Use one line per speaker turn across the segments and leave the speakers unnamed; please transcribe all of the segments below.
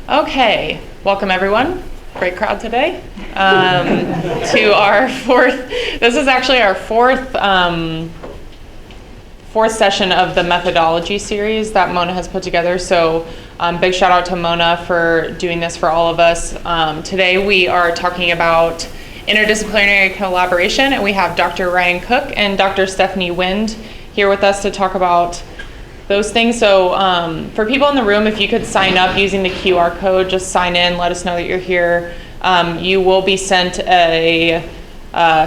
Okay, welcome everyone. Great crowd today. To our this is actually our fourth session of the methodology series that Mona has put together. So big shout out to Mona for doing this for all of us. Today we are talking about interdisciplinary collaboration, and we have Dr. Ryan Cook and Dr. Stefanie Wind here with us to talk about those things. So for people in the room, if you could sign up using the QR code, just sign in, let us know that you're here. You will be sent a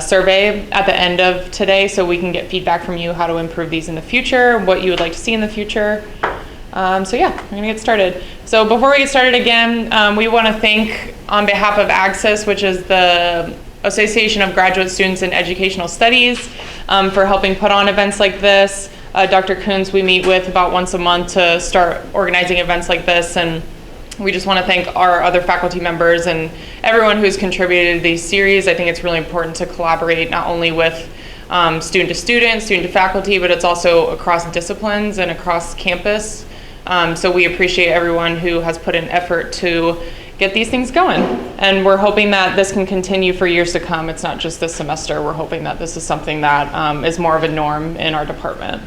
survey at the end of today so we can get feedback from you how to improve these in the future, what you would like to see in the future. So yeah, we're gonna get started. So before we get started again, we wanna thank on behalf of AGSIS, which is the Association of Graduate Students in Educational Studies, for helping put on events like this. Dr. Coons we meet with about once a month to start organizing events like this, and we just want to thank our other faculty members and everyone who's contributed to these series. I think it's really important to collaborate not only with student to student, student to faculty, but it's also across disciplines and across campus. So we appreciate everyone who has put in effort to get these things going. And we're hoping that this can continue for years to come. It's not just this semester. We're hoping that this is something that is more of a norm in our department.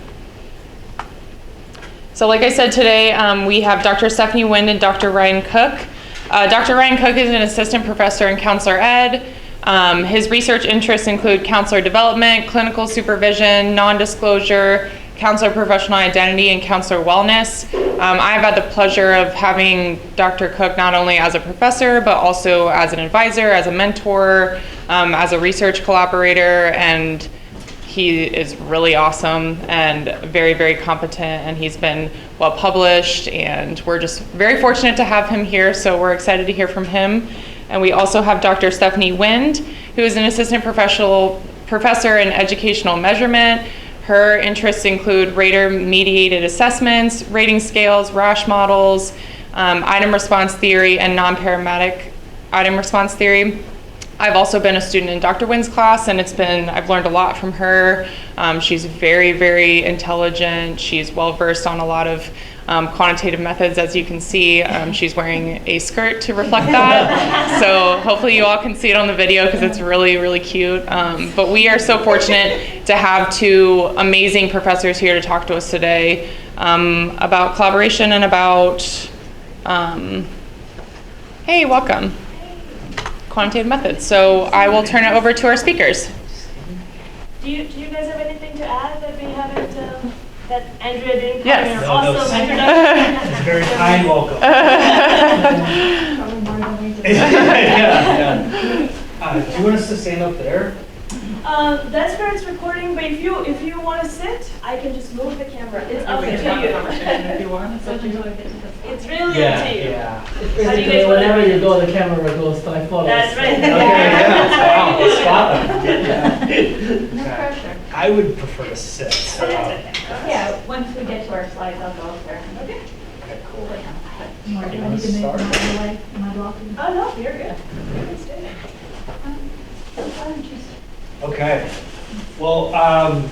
So like I said today, we have Dr. Stefanie Wind and Dr. Ryan Cook. Dr. Ryan Cook is an assistant professor in counselor ed. His research interests include counselor development, clinical supervision, non-disclosure, counselor professional identity, and counselor wellness. I've had the pleasure of having Dr. Cook not only as a professor, but also as an advisor, as a mentor, as a research collaborator, and he is really awesome and very, very competent, and he's been well published, and we're just very fortunate to have him here, so we're excited to hear from him. And we also have Dr. Stefanie Wind, who is an assistant professor in educational measurement. Her interests include rater-mediated assessments, rating scales, RASH models, item response theory, and non-parametric item response theory. I've also been a student in Dr. Wind's class, and I've learned a lot from her. She's very, very intelligent. She's well-versed on a lot of quantitative methods, as you can see. She's wearing a skirt to reflect that. So hopefully you all can see it on the video because it's really, really cute. But we are so fortunate to have two amazing professors here to talk to us today about collaboration and about, hey, welcome. Quantitative methods. So I will turn it over to our speakers.
Do you guys have anything to add that we haven't, that Andrea didn't cover?
Yes.
Awesome introduction.
It's a very kind welcome. Do you want us to stand up there?
That's where it's recording, but if you want to sit, I can just move the camera. It's up to you.
If you want.
It's really up to you.
Yeah.
How do you guys
Whenever you go, the camera goes by photos.
That's right.
Okay, yeah.
No pressure.
I would prefer to sit. So.
Yeah, once we get to our slides, I'll go up there. Okay.
Okay, cool.
Do I need to make my blocking?
Oh, no, you're good. You can stay there.
Okay. Well,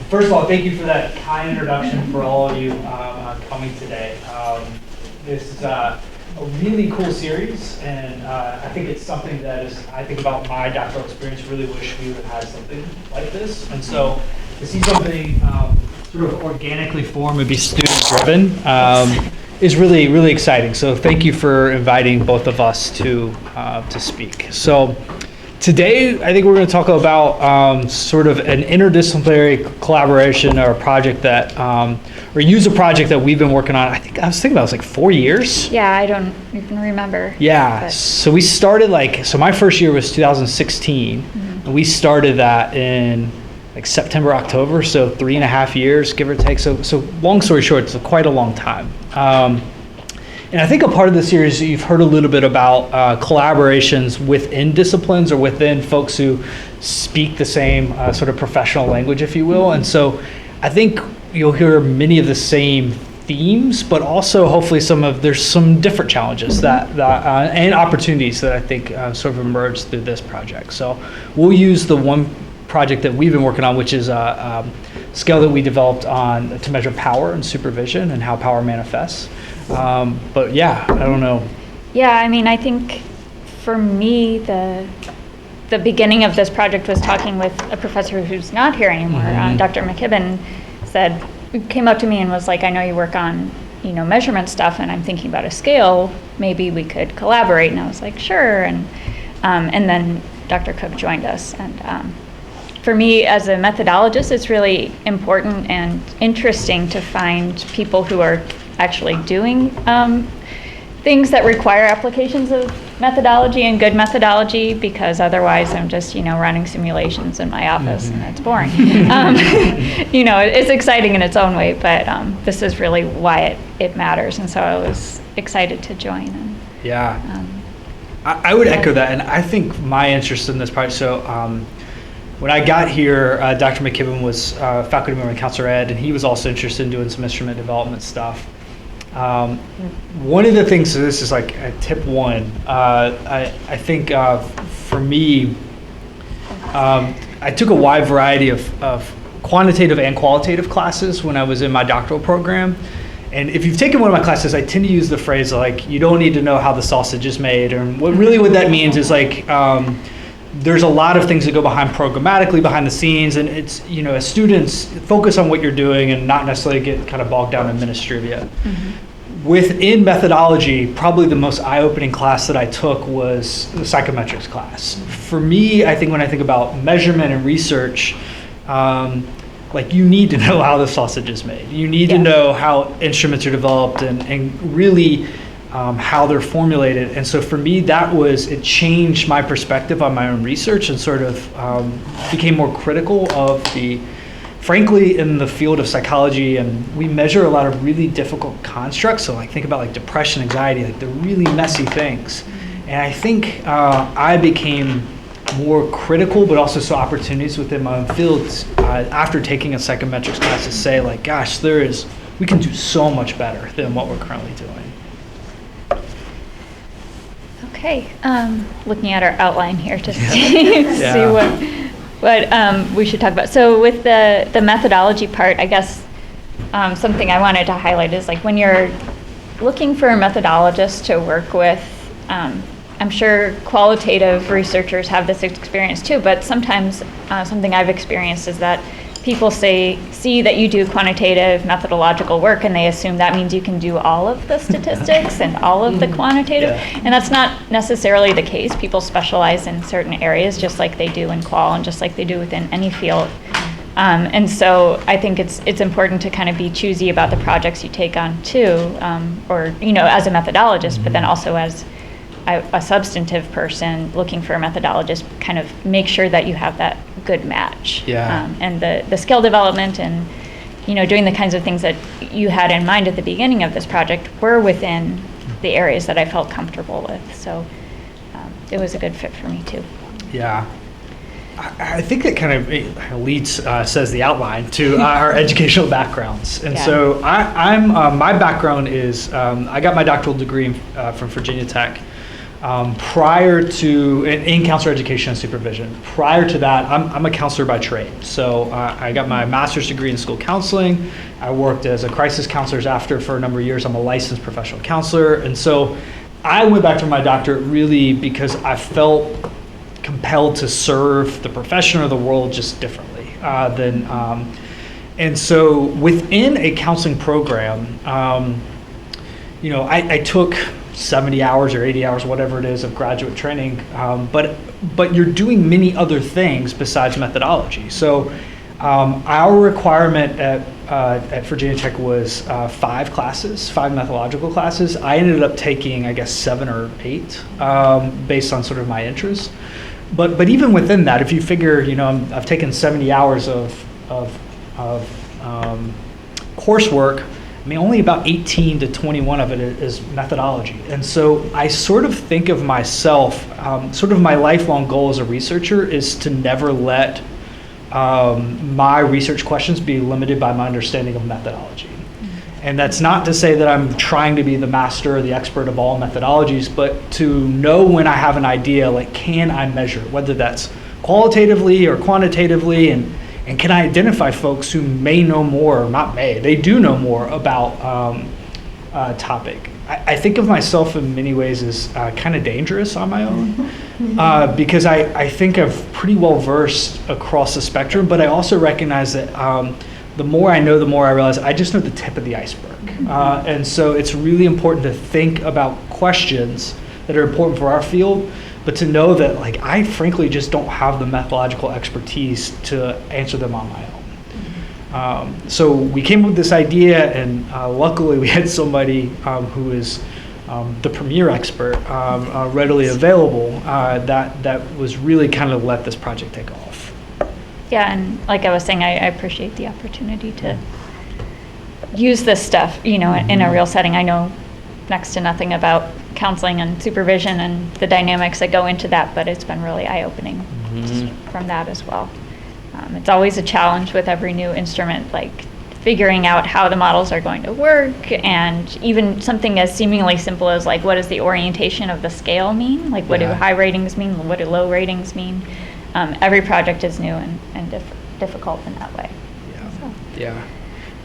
first of all, thank you for that kind introduction for all of you coming today. This is a really cool series, and I think it's something that is, I think about my doctoral experience, really wish we would have had something like this. And so to see something sort of organically form and be student-driven is really, really exciting. So thank you for inviting both of us to speak. So today, I think we're going to talk about sort of an interdisciplinary collaboration or a project that, or use a project that we've been working on. I was thinking about it was like 4 years.
Yeah, I don't even remember.
Yeah,
But
so we started so my first year was 2016, and we started that in like September, October, so 3.5 years, give or take. So long story short, it's quite a long time. And I think a part of the series, you've heard a little bit about collaborations within disciplines or within folks who speak the same sort of professional language, if you will. And so I think you'll hear many of the same themes, but also hopefully there's some different challenges that and opportunities that I think sort of emerged through this project. So we'll use the one project that we've been working on, which is a scale that we developed to measure power and supervision and how power manifests. But yeah, I don't know.
Yeah, I mean, I think for me, the beginning of this project was talking with a professor who's not here anymore. Dr. McKibben came up to me and was like, I know you work on, measurement stuff, and I'm thinking about a scale. Maybe we could collaborate. And I was like, sure. And then Dr. Cook joined us. And for me, as a methodologist, it's really important and interesting to find people who are actually doing things that require applications of methodology and good methodology, because otherwise I'm just, running simulations in my office and it's boring. It's exciting in its own way, but this is really why it matters. And so I was excited to join. And,
yeah. I would echo that. And I think my interest in this project, so when I got here, Dr. McKibben was faculty member in Counselor Ed, and he was also interested in doing some instrument development stuff. One of the things, so this is like tip one, I think for me, I took a wide variety of quantitative and qualitative classes when I was in my doctoral program. And if you've taken one of my classes, I tend to use the phrase like, you don't need to know how the sausage is made. And what that means is like, there's a lot of things that go programmatically behind the scenes, and it's, as students focus on what you're doing and not necessarily get kind of bogged down in administrivia. Within methodology, probably the most eye-opening class that I took was the psychometrics class. For me, I think when I think about measurement and research, like you need to know how the sausage is made. You need to know how instruments are developed and really how they're formulated. And so for me, it changed my perspective on my own research and sort of became more critical of frankly, in the field of psychology, and we measure a lot of really difficult constructs. So like think about like depression, anxiety, like the really messy things. And I think I became more critical, but also saw opportunities within my own fields after taking a psychometrics class to say like, gosh, we can do so much better than what we're currently doing.
Okay, looking at our outline here to see what we should talk about. So with the methodology part, I guess something I wanted to highlight is like when you're looking for a methodologist to work with, I'm sure qualitative researchers have this experience too, but sometimes something I've experienced is that people see that you do quantitative methodological work and they assume that means you can do all of the statistics and all of the quantitative, and that's not necessarily the case. People specialize in certain areas just like they do in qual and just like they do within any field. And so I think it's important to kind of be choosy about the projects you take on too, or as a methodologist, but then also as a substantive person looking for a methodologist, kind of make sure that you have that good match. And the skill development and doing the kinds of things that you had in mind at the beginning of this project were within the areas that I felt comfortable with. So it was a good fit for me too.
Yeah. I think it kind of leads, says the outline to our educational backgrounds. And so my background is, I got my doctoral degree from Virginia Tech. Prior to, in counselor education and supervision. Prior to that, I'm a counselor by trade. So I got my master's degree in school counseling. I worked as a crisis counselor after for a number of years. I'm a licensed professional counselor. And so I went back to my doctorate really because I felt compelled to serve the profession or the world just differently and so within a counseling program, I took 70 hours or 80 hours, whatever it is, of graduate training, but you're doing many other things besides methodology. So our requirement at Virginia Tech was 5 methodological classes. I ended up taking, I guess, 7 or 8 based on sort of my interests. But even within that, if you figure, I've taken 70 hours of coursework. I mean, only about 18 to 21 of it is methodology. And so I sort of think of myself, sort of my lifelong goal as a researcher is to never let my research questions be limited by my understanding of methodology. And that's not to say that I'm trying to be the master or the expert of all methodologies, but to know when I have an idea, like, can I measure, whether that's qualitatively or quantitatively, and can I identify folks who may know more, or not may, they do know more about a topic. I think of myself in many ways as kind of dangerous on my own because I think I'm pretty well versed across the spectrum, but I also recognize that the more I know, the more I realize I just know the tip of the iceberg. And so it's really important to think about questions that are important for our field, but to know that like I frankly just don't have the methodological expertise to answer them on my own. So we came up with this idea, and luckily we had somebody who is the premier expert readily available that was really kind of let this project take off.
Yeah, and like I was saying, I appreciate the opportunity to use this stuff, you know, in a real setting. I know next to nothing about counseling and supervision and the dynamics that go into that, but it's been really eye-opening just from that as well. It's always a challenge with every new instrument, like figuring out how the models are going to work, and even something as seemingly simple as like, what does the orientation of the scale mean? Like, what do high ratings mean? What do low ratings mean? Every project is new and difficult in that way.
Yeah.
So.
Yeah.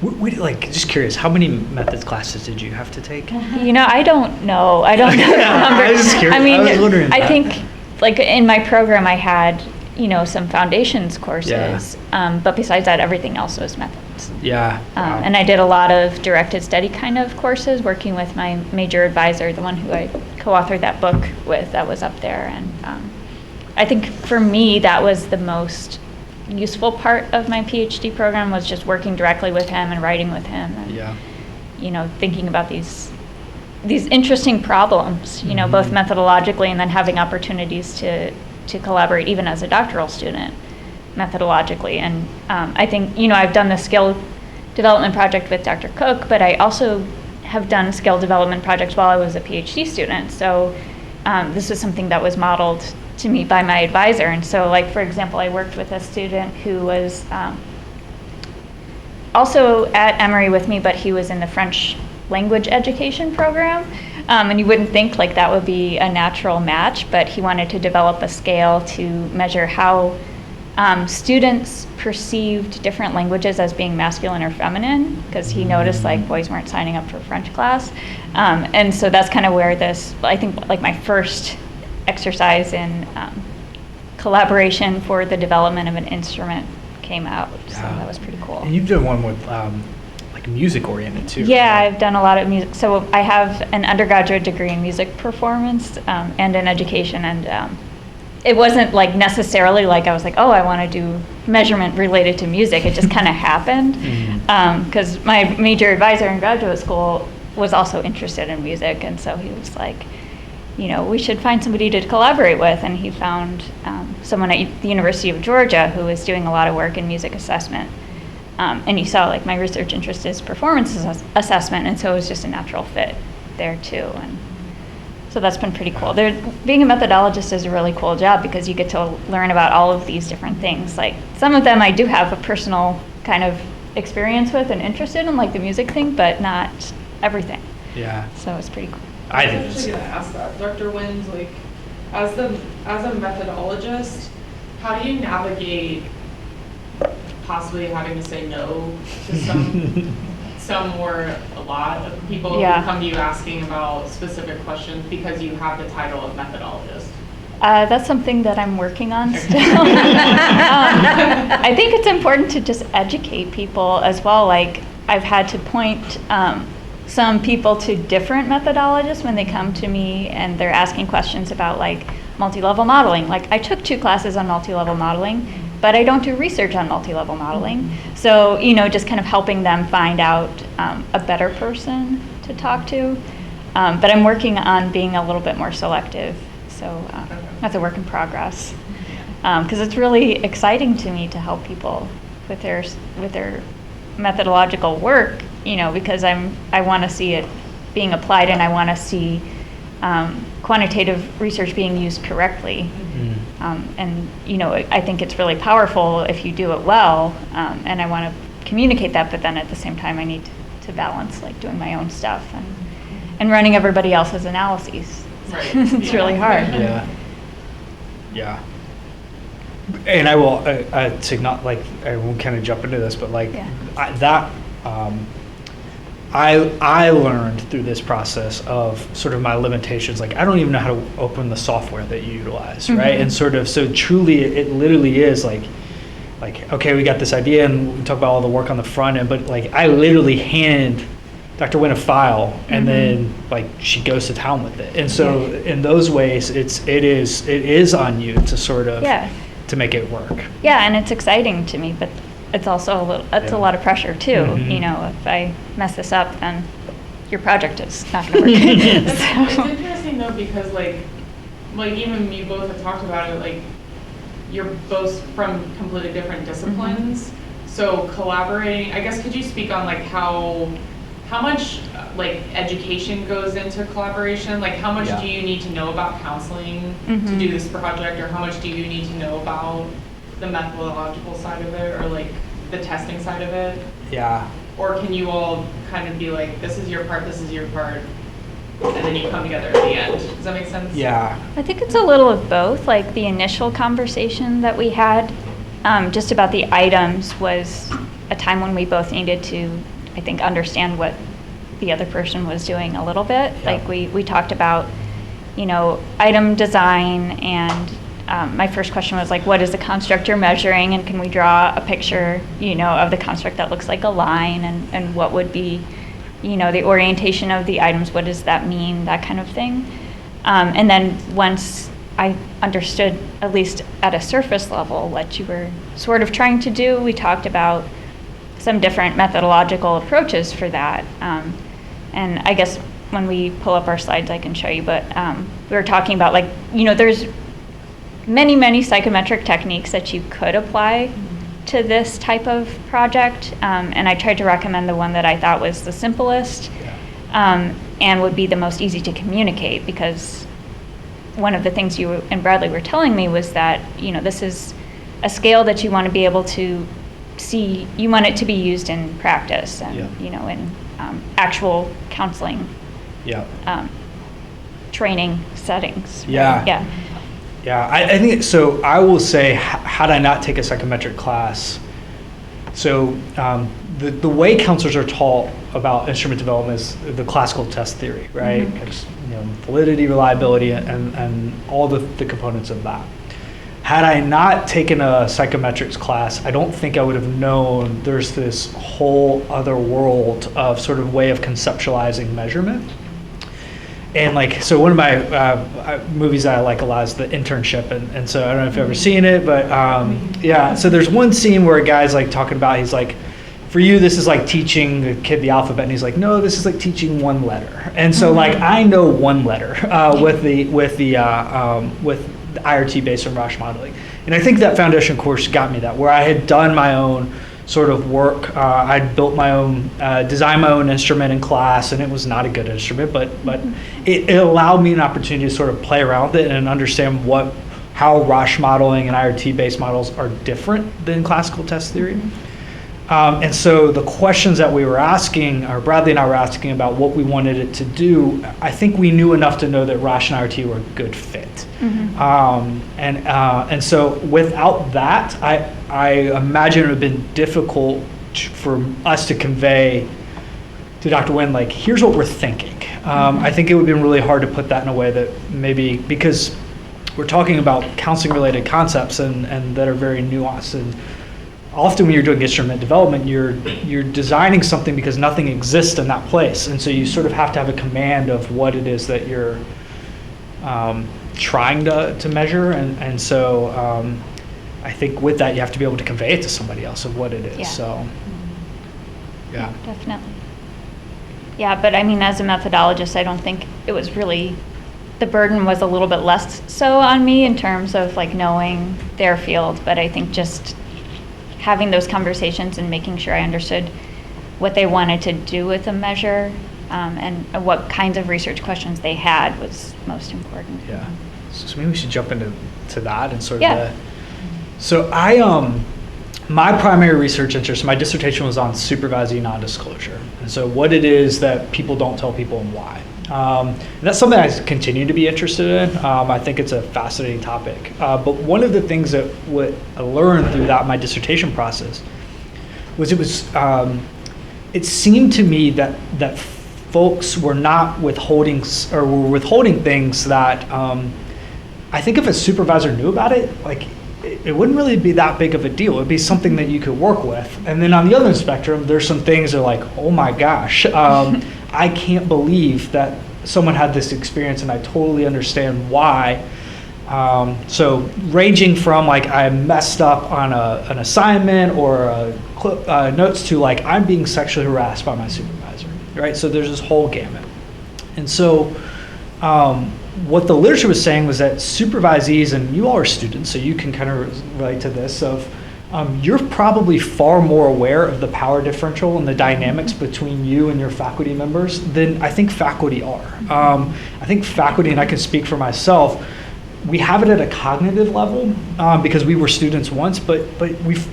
Like, just curious, how many methods classes did you have to take?
You know, I don't know. I don't know the number.
I was just curious.
I mean,
I was wondering
I
that.
think, like, in my program, I had, you know, some foundations courses, but besides that, everything else was methods.
Yeah. Wow.
And I did a lot of directed study kind of courses, working with my major advisor, the one who I co-authored that book with, that was up there. And I think for me, that was the most useful part of my PhD program, was just working directly with him and writing with him, and you know, thinking about these interesting problems, you know, both methodologically and then having opportunities to collaborate even as a doctoral student methodologically. And I think, you know, I've done the skill development project with Dr. Cook, but I also have done skill development projects while I was a PhD student. So this was something that was modeled to me by my advisor. And so, like, for example, I worked with a student who was also at Emory with me, but he was in the French language education program. And you wouldn't think like that would be a natural match, but he wanted to develop a scale to measure how students perceived different languages as being masculine or feminine, because he noticed like boys weren't signing up for French class. And so that's kind of where this, I think, like my first exercise in collaboration for the development of an instrument came out. So that was pretty cool.
And you've done one with like music oriented too.
Yeah,
right?
I've done a lot of music. So I have an undergraduate degree in music performance and in education, and it wasn't like necessarily like I was like, oh, I want to do measurement related to music. It just kind of happened because my major advisor in graduate school was also interested in music, and so he was like, you know, we should find somebody to collaborate with. And he found someone at the University of Georgia who was doing a lot of work in music assessment. And he saw like my research interest is performance assessment, and so it was just a natural fit there too. And so that's been pretty cool. Being a methodologist is a really cool job because you get to learn about all of these different things. Like some of them I do have a personal kind of experience with and interested in, like the music thing, but not everything.
Yeah.
So it's pretty cool.
I
was
think
actually going to ask that, Dr. Wind, like, as a methodologist, how do you navigate possibly having to say no to some or a lot of people who come to you asking about specific questions because you have the title of methodologist?
That's something that I'm working on still. I think it's important to just educate people as well. Like, I've had to point some people to different methodologists when they come to me and they're asking questions about like multi-level modeling. Like, I took 2 classes on multi-level modeling, but I don't do research on multi-level modeling. So, you know, just kind of helping them find out a better person to talk to. But I'm working on being a little bit more selective. So that's a work in progress. Because it's really exciting to me to help people with their methodological work, you know, because I want to see it being applied, and I want to see quantitative research being used correctly. And, you know, I think it's really powerful if you do it well, and I want to communicate that, but then at the same time I need to balance like doing my own stuff and running everybody else's analyses.
Right.
It's really hard.
Yeah. And I will to not like I won't kind of jump into this, but like I learned through this process of sort of my limitations. Like I don't even know how to open the software that you utilize, right?
Mhm.
And sort of so truly, it literally is like okay, we got this idea, and we talk about all the work on the front end, but like I literally hand Dr. Wynn a file, and then like she goes to town with it. And so in those ways, it is on you to sort of to make it work.
Yeah, and it's exciting to me, but it's also a lot of pressure too.
Mhm.
You know, if I mess this up, then your project is not going to work.
It's
So-
interesting though, because like even you both have talked about it, like you're both from completely different disciplines. So collaborating, I guess, could you speak on like how much like education goes into collaboration? Like how much
Yeah.
do you need to know about counseling to
Mhm.
do this project, or how much do you need to know about the methodological side of it, or like the testing side of it?
Yeah.
Or can you all kind of be like, this is your part, and then you come together at the end? Does that make sense?
Yeah.
I think it's a little of both. Like the initial conversation that we had just about the items was a time when we both needed to, I think, understand what the other person was doing a little bit.
Yeah.
Like we talked about, you know, item design, and my first question was like, what is the construct you're measuring, and can we draw a picture, you know, of the construct that looks like a line, and what would be, you know, the orientation of the items, what does that mean, that kind of thing. And then once I understood, at least at a surface level, what you were sort of trying to do, we talked about some different methodological approaches for that. And I guess when we pull up our slides, I can show you, but we were talking about like, you know, there's many psychometric techniques that you could apply to this type of project, and I tried to recommend the one that I thought was the simplest and would be the most easy to communicate, because one of the things you and Bradley were telling me was that, you know, this is a scale that you want to be able to see, you want it to be used in practice and, you know, in actual counseling training settings. Right?
Yeah. Yeah, I think so. I will say, had I not taken a psychometric class, so the way counselors are taught about instrument development is the classical test theory, right? Just, you know, validity, reliability, and all the components of that. Had I not taken a psychometrics class, I don't think I would have known there's this whole other world of sort of way of conceptualizing measurement. And like, so one of my movies that I like a lot is The Internship, and so I don't know if you've ever seen it, but yeah. So there's one scene where a guy's like talking about, he's like, for you this is like teaching a kid the alphabet, and he's like, no, this is like teaching one letter. And so like I know one letter with the IRT based on Roche modeling, and I think that foundation course got me that, where I had done my own sort of work. I'd built my own, designed my own instrument in class, and it was not a good instrument, but it allowed me an opportunity to sort of play around with it and understand how Roche modeling and IRT-based models are different than classical test theory. And so the questions that we were asking, or Bradley and I were asking about what we wanted it to do, I think we knew enough to know that Roche and IRT were a good fit. And so without that, I imagine it would have been difficult for us to convey to Dr. Wynn, like, here's what we're thinking. I think it would have been really hard to put that in a way that maybe, because we're talking about counseling related concepts and that are very nuanced, and often when you're doing instrument development, you're designing something because nothing exists in that place, and so you sort of have to have a command of what it is that you're trying to measure, and so I think with that you have to be able to convey it to somebody else of what it is.
Yeah.
So yeah,
Definitely. Yeah, but I mean, as a methodologist, I don't think it was really, the burden was a little bit less so on me in terms of like knowing their field, but I think just having those conversations and making sure I understood what they wanted to do with a measure and what kinds of research questions they had was most important.
yeah. So maybe we should jump into that and sort
Yeah.
of so my primary research interest, my dissertation was on supervisee non-disclosure, and so what it is that people don't tell people and why. And that's something I continue to be interested in. I think it's a fascinating topic. But one of the things that what I learned throughout my dissertation process was it seemed to me that folks were not withholding things that I think if a supervisor knew about it, like it wouldn't really be that big of a deal. It'd be something that you could work with. And then on the other spectrum, there's some things that are like, oh my gosh, I can't believe that someone had this experience, and I totally understand why. So ranging from like I messed up on an assignment or notes to like I'm being sexually harassed by my supervisor, right? So there's this whole gamut. And so what the literature was saying was that supervisees, and you all are students, so you can kind of relate to this, of you're probably far more aware of the power differential and the dynamics between you and your faculty members than I think faculty are. I think faculty, and I can speak for myself, we have it at a cognitive level because we were students once, but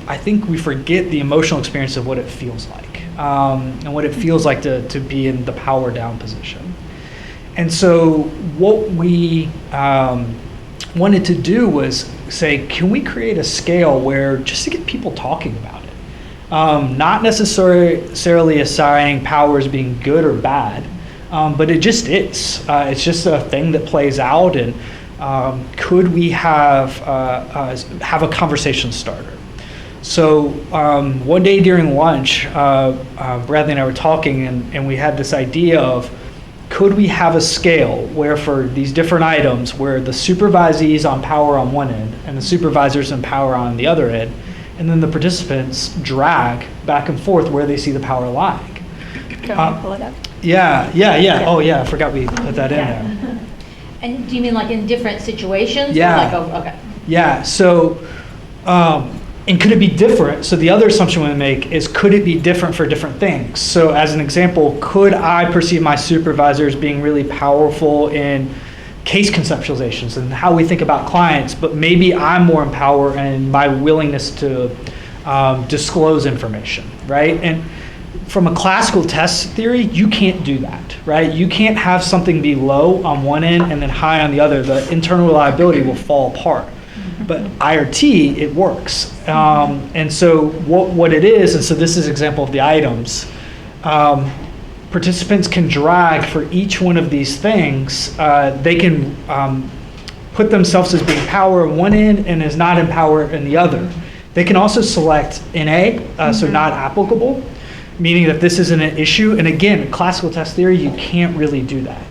I think we forget the emotional experience of what it feels like and what it feels like to be in the power down position. And so what we wanted to do was say, can we create a scale where just to get people talking about it, not necessarily assigning power as being good or bad, but it just is. It's just a thing that plays out, and could we have a conversation starter? So one day during lunch, Bradley and I were talking, and we had this idea of, could we have a scale where for these different items where the supervisees on power on one end and the supervisors on power on the other end, and then the participants drag back and forth where they see the power lying.
Do you want me to pull it up?
Yeah. Oh yeah, I forgot we put that in there.
And do you mean like in different situations?
Yeah.
Or like, okay.
Yeah, so, and could it be different? So the other assumption we make is, could it be different for different things? So as an example, could I perceive my supervisor as being really powerful in case conceptualizations and how we think about clients, but maybe I'm more in power in my willingness to disclose information, right? And from a classical test theory, you can't do that, right? You can't have something be low on one end and then high on the other. The internal reliability will fall apart. But IRT, it works. And so what it is, and so this is an example of the items, participants can drag for each one of these things. They can put themselves as being power in one end and as not in power in the other. They can also select NA, so not applicable, meaning that this isn't an issue. And again, in classical test theory, you can't really do that.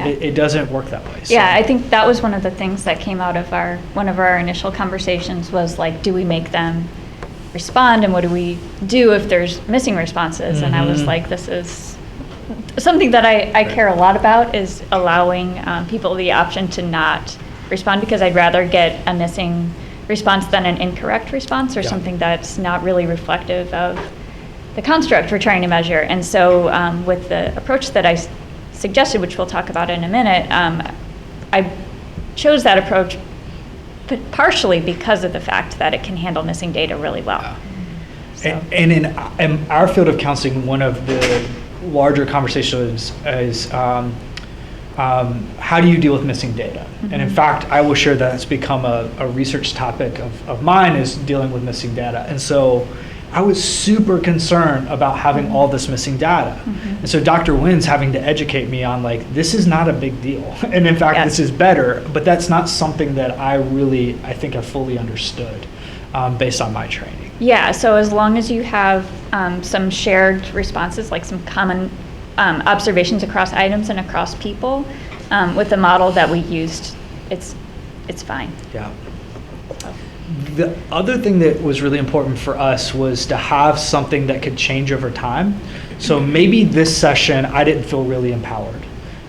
It doesn't work that way. So.
Yeah, I think that was one of the things that came out of one of our initial conversations was like, do we make them respond, and what do we do if there's missing responses? And I was like, this is something that I care a lot about, is allowing people the option to not respond, because I'd rather get a missing response than an incorrect response or something that's not really reflective of the construct we're trying to measure. And so with the approach that I suggested, which we'll talk about in a minute, I chose that approach partially because of the fact that it can handle missing data really well. So.
And in our field of counseling, one of the larger conversations is how do you deal with missing data? Mm-hmm. And in fact, I will share that it's become a research topic of mine, is dealing with missing data. And so I was super concerned about having all this missing data. Mm-hmm. And so Dr. Wynn's having to educate me on like, this is not a big deal. And in fact, this is better, but that's not something that I think I fully understood based on my training.
Yeah, so as long as you have some shared responses, like some common observations across items and across people, with the model that we used, it's fine.
Yeah. The other thing that was really important for us was to have something that could change over time. So maybe this session I didn't feel really empowered,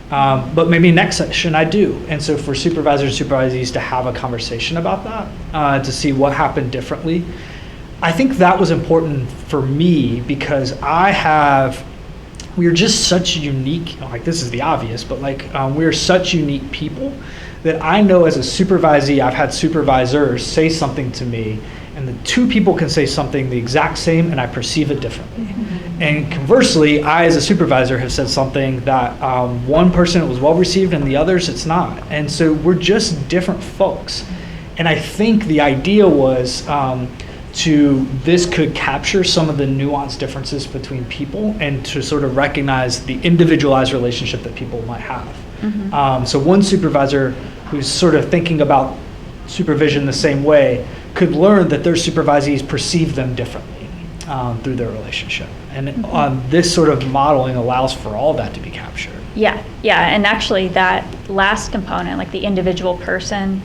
but maybe next session I do. And so for supervisors and supervisees to have a conversation about that, to see what happened differently. I think that was important for me because we are just such unique, like this is the obvious, but like we're such unique people that I know as a supervisee, I've had supervisors say something to me and the two people can say something the exact same and I perceive it differently. Mm-hmm. And conversely, I as a supervisor have said something that one person it was well received and the others it's not. And so we're just different folks. And I think the idea was this could capture some of the nuanced differences between people and to sort of recognize the individualized relationship that people might have. So one supervisor who's sort of thinking about supervision the same way could learn that their supervisees perceive them differently through their relationship. And this sort of modeling allows for all that to be captured.
Yeah, and actually that last component, like the individual person,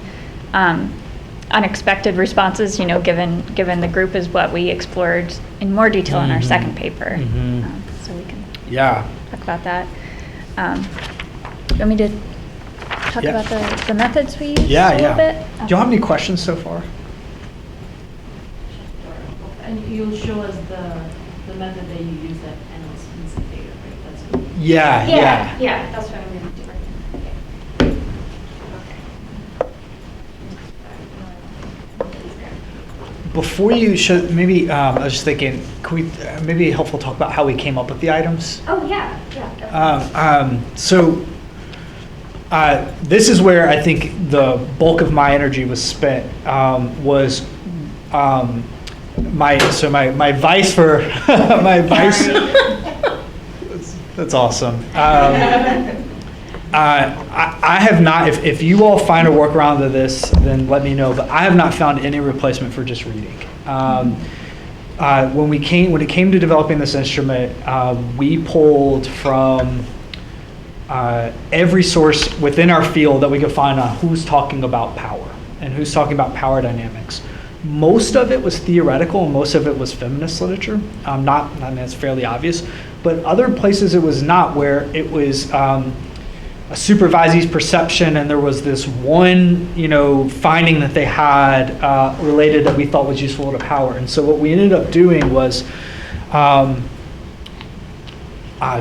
unexpected responses, given the group, is what we explored in more detail in our second paper. So we can talk about that. You want me to talk about the methods we used a little bit?
Do you have any questions so far?
And you'll show us the method that you use that analysis and data, right? That's what
Yeah, that's what I'm going to do.
Before you show, maybe I was just thinking, can we maybe helpful talk about how we came up with the items?
Oh, yeah.
So this is where I think the bulk of my energy was spent. Was my advice for my advice. That's awesome. I have not, if you all find a workaround to this, then let me know, but I have not found any replacement for just reading. When it came to developing this instrument, we pulled from every source within our field that we could find on who's talking about power and who's talking about power dynamics. Most of it was theoretical and most of it was feminist literature. It's fairly obvious, but other places it was not, where it was a supervisee's perception and there was this one, finding that they had related that we thought was useful to power. And so what we ended up doing was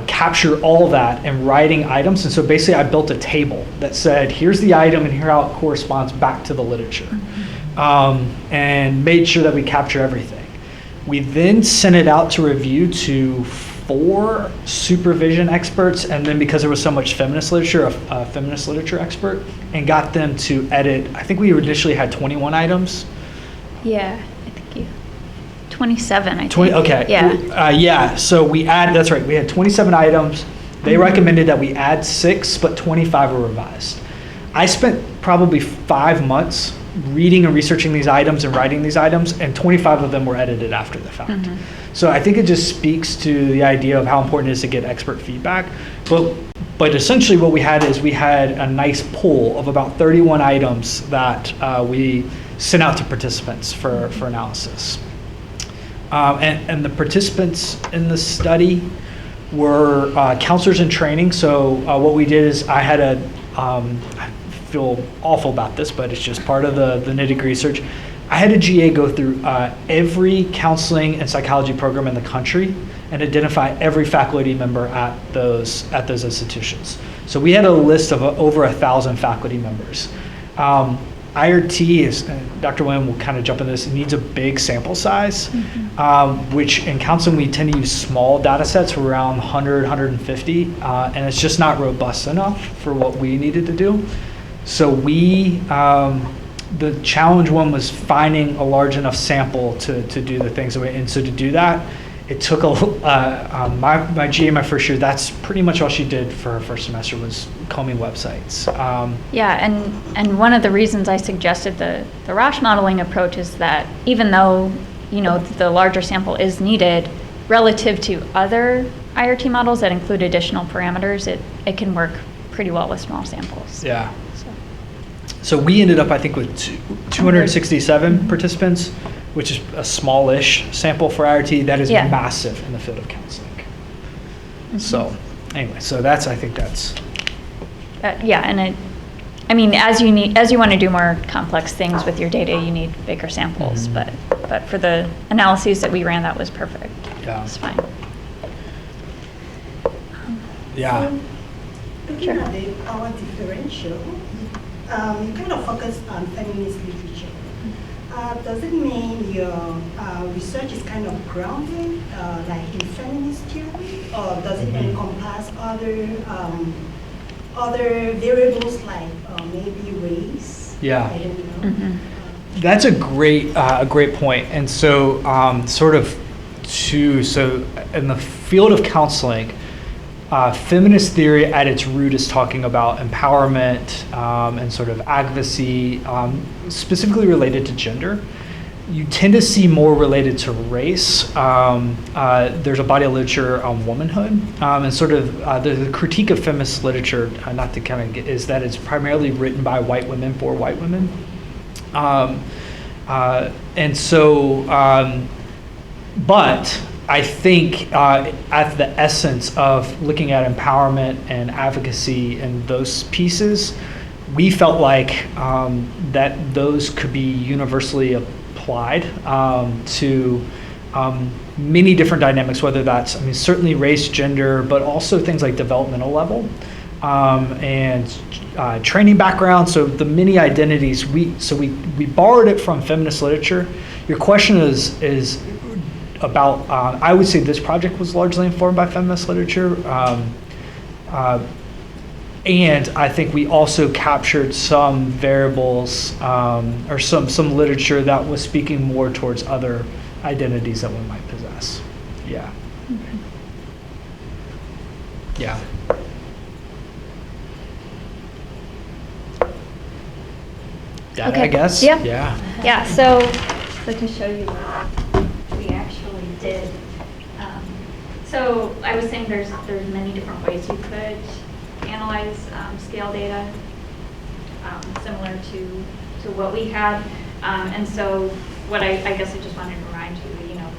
capture all that and writing items. And so basically I built a table that said, here's the item and here how it corresponds back to the literature. And made sure that we capture everything. We then sent it out to review to 4 supervision experts, and then because there was so much feminist literature, a feminist literature expert, and got them to edit. I think we initially had 21 items.
Yeah, I think 27, I think.
20, okay.
Yeah.
So that's right. We had 27 items. They recommended that we add 6, but 25 were revised. I spent probably 5 months reading and researching these items and writing these items, and 25 of them were edited after the fact. So I think it just speaks to the idea of how important it is to get expert feedback. But essentially what we had is we had a nice pool of about 31 items that we sent out to participants for analysis. And the participants in the study were counselors in training. So what we did is I feel awful about this, but it's just part of the nitty-gritty research. I had a GA go through every counseling and psychology program in the country and identify every faculty member at those institutions. So we had a list of over 1,000 faculty members. IRT is, Dr. Wynn will kind of jump into this, it needs a big sample size, which in counseling we tend to use small data sets for around 100, 150, and it's just not robust enough for what we needed to do. So the challenge one was finding a large enough sample to do the things that and so to do that, it took my GA my first year, that's pretty much all she did for her first semester was combing websites.
And one of the reasons I suggested the Roche modeling approach is that even though, the larger sample is needed, relative to other IRT models that include additional parameters, it can work pretty well with small samples.
Yeah. So we ended up, I think, with 267 participants, which is a smallish sample for IRT. That is massive in the field of counseling. So anyway, I think that's.
And as you want to do more complex things with your data, you need bigger samples. But for the analyses that we ran, that was perfect.
Yeah.
It's fine.
Yeah.
Looking at the power differential, you kind of focus on feminist literature. Does it mean your research is kind of grounded, like in feminist theory, or does it encompass other variables like maybe race?
Yeah.
I don't know.
That's a great point. And so, so in the field of counseling, feminist theory at its root is talking about empowerment and sort of advocacy, specifically related to gender. You tend to see more related to race. There's a body of literature on womanhood, and sort of the critique of feminist literature, not to kind of get, is that it's primarily written by white women for white women. And so, but I think at the essence of looking at empowerment and advocacy and those pieces, we felt like that those could be universally applied to many different dynamics, whether that's, certainly race, gender, but also things like developmental level and training background. So the many identities, we borrowed it from feminist literature. Your question is about, I would say this project was largely informed by feminist literature. And I think we also captured some variables or some literature that was speaking more towards other identities that one might possess. Yeah. Yeah. Data,
Okay.
I guess.
Yeah.
Yeah.
Yeah, so to show you what we actually did. So I was saying there's many different ways you could analyze scale data, similar to what we had. And so what I guess I just wanted to remind you,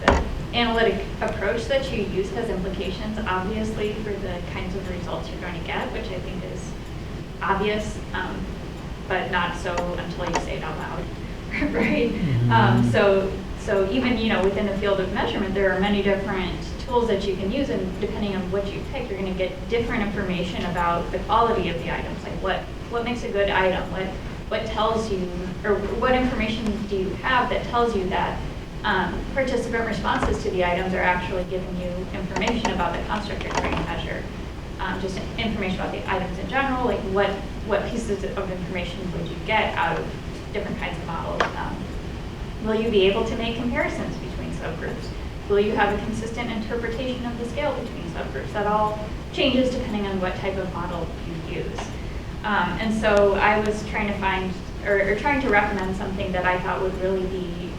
the analytic approach that you use has implications, obviously, for the kinds of results you're going to get, which I think is obvious, but not so until you say it out loud, right? So even, within the field of measurement, there are many different tools that you can use, and depending on what you pick, you're going to get different information about the quality of the items, like what makes a good item, what tells you, or what information do you have that tells you that participant responses to the items are actually giving you information about the construct you're trying to measure. Just information about the items in general, like what pieces of information would you get out of different kinds of models? Will you be able to make comparisons between subgroups? Will you have a consistent interpretation of the scale between subgroups? That all changes depending on what type of model you use. And so I was trying to find, or trying to recommend something that I thought would really be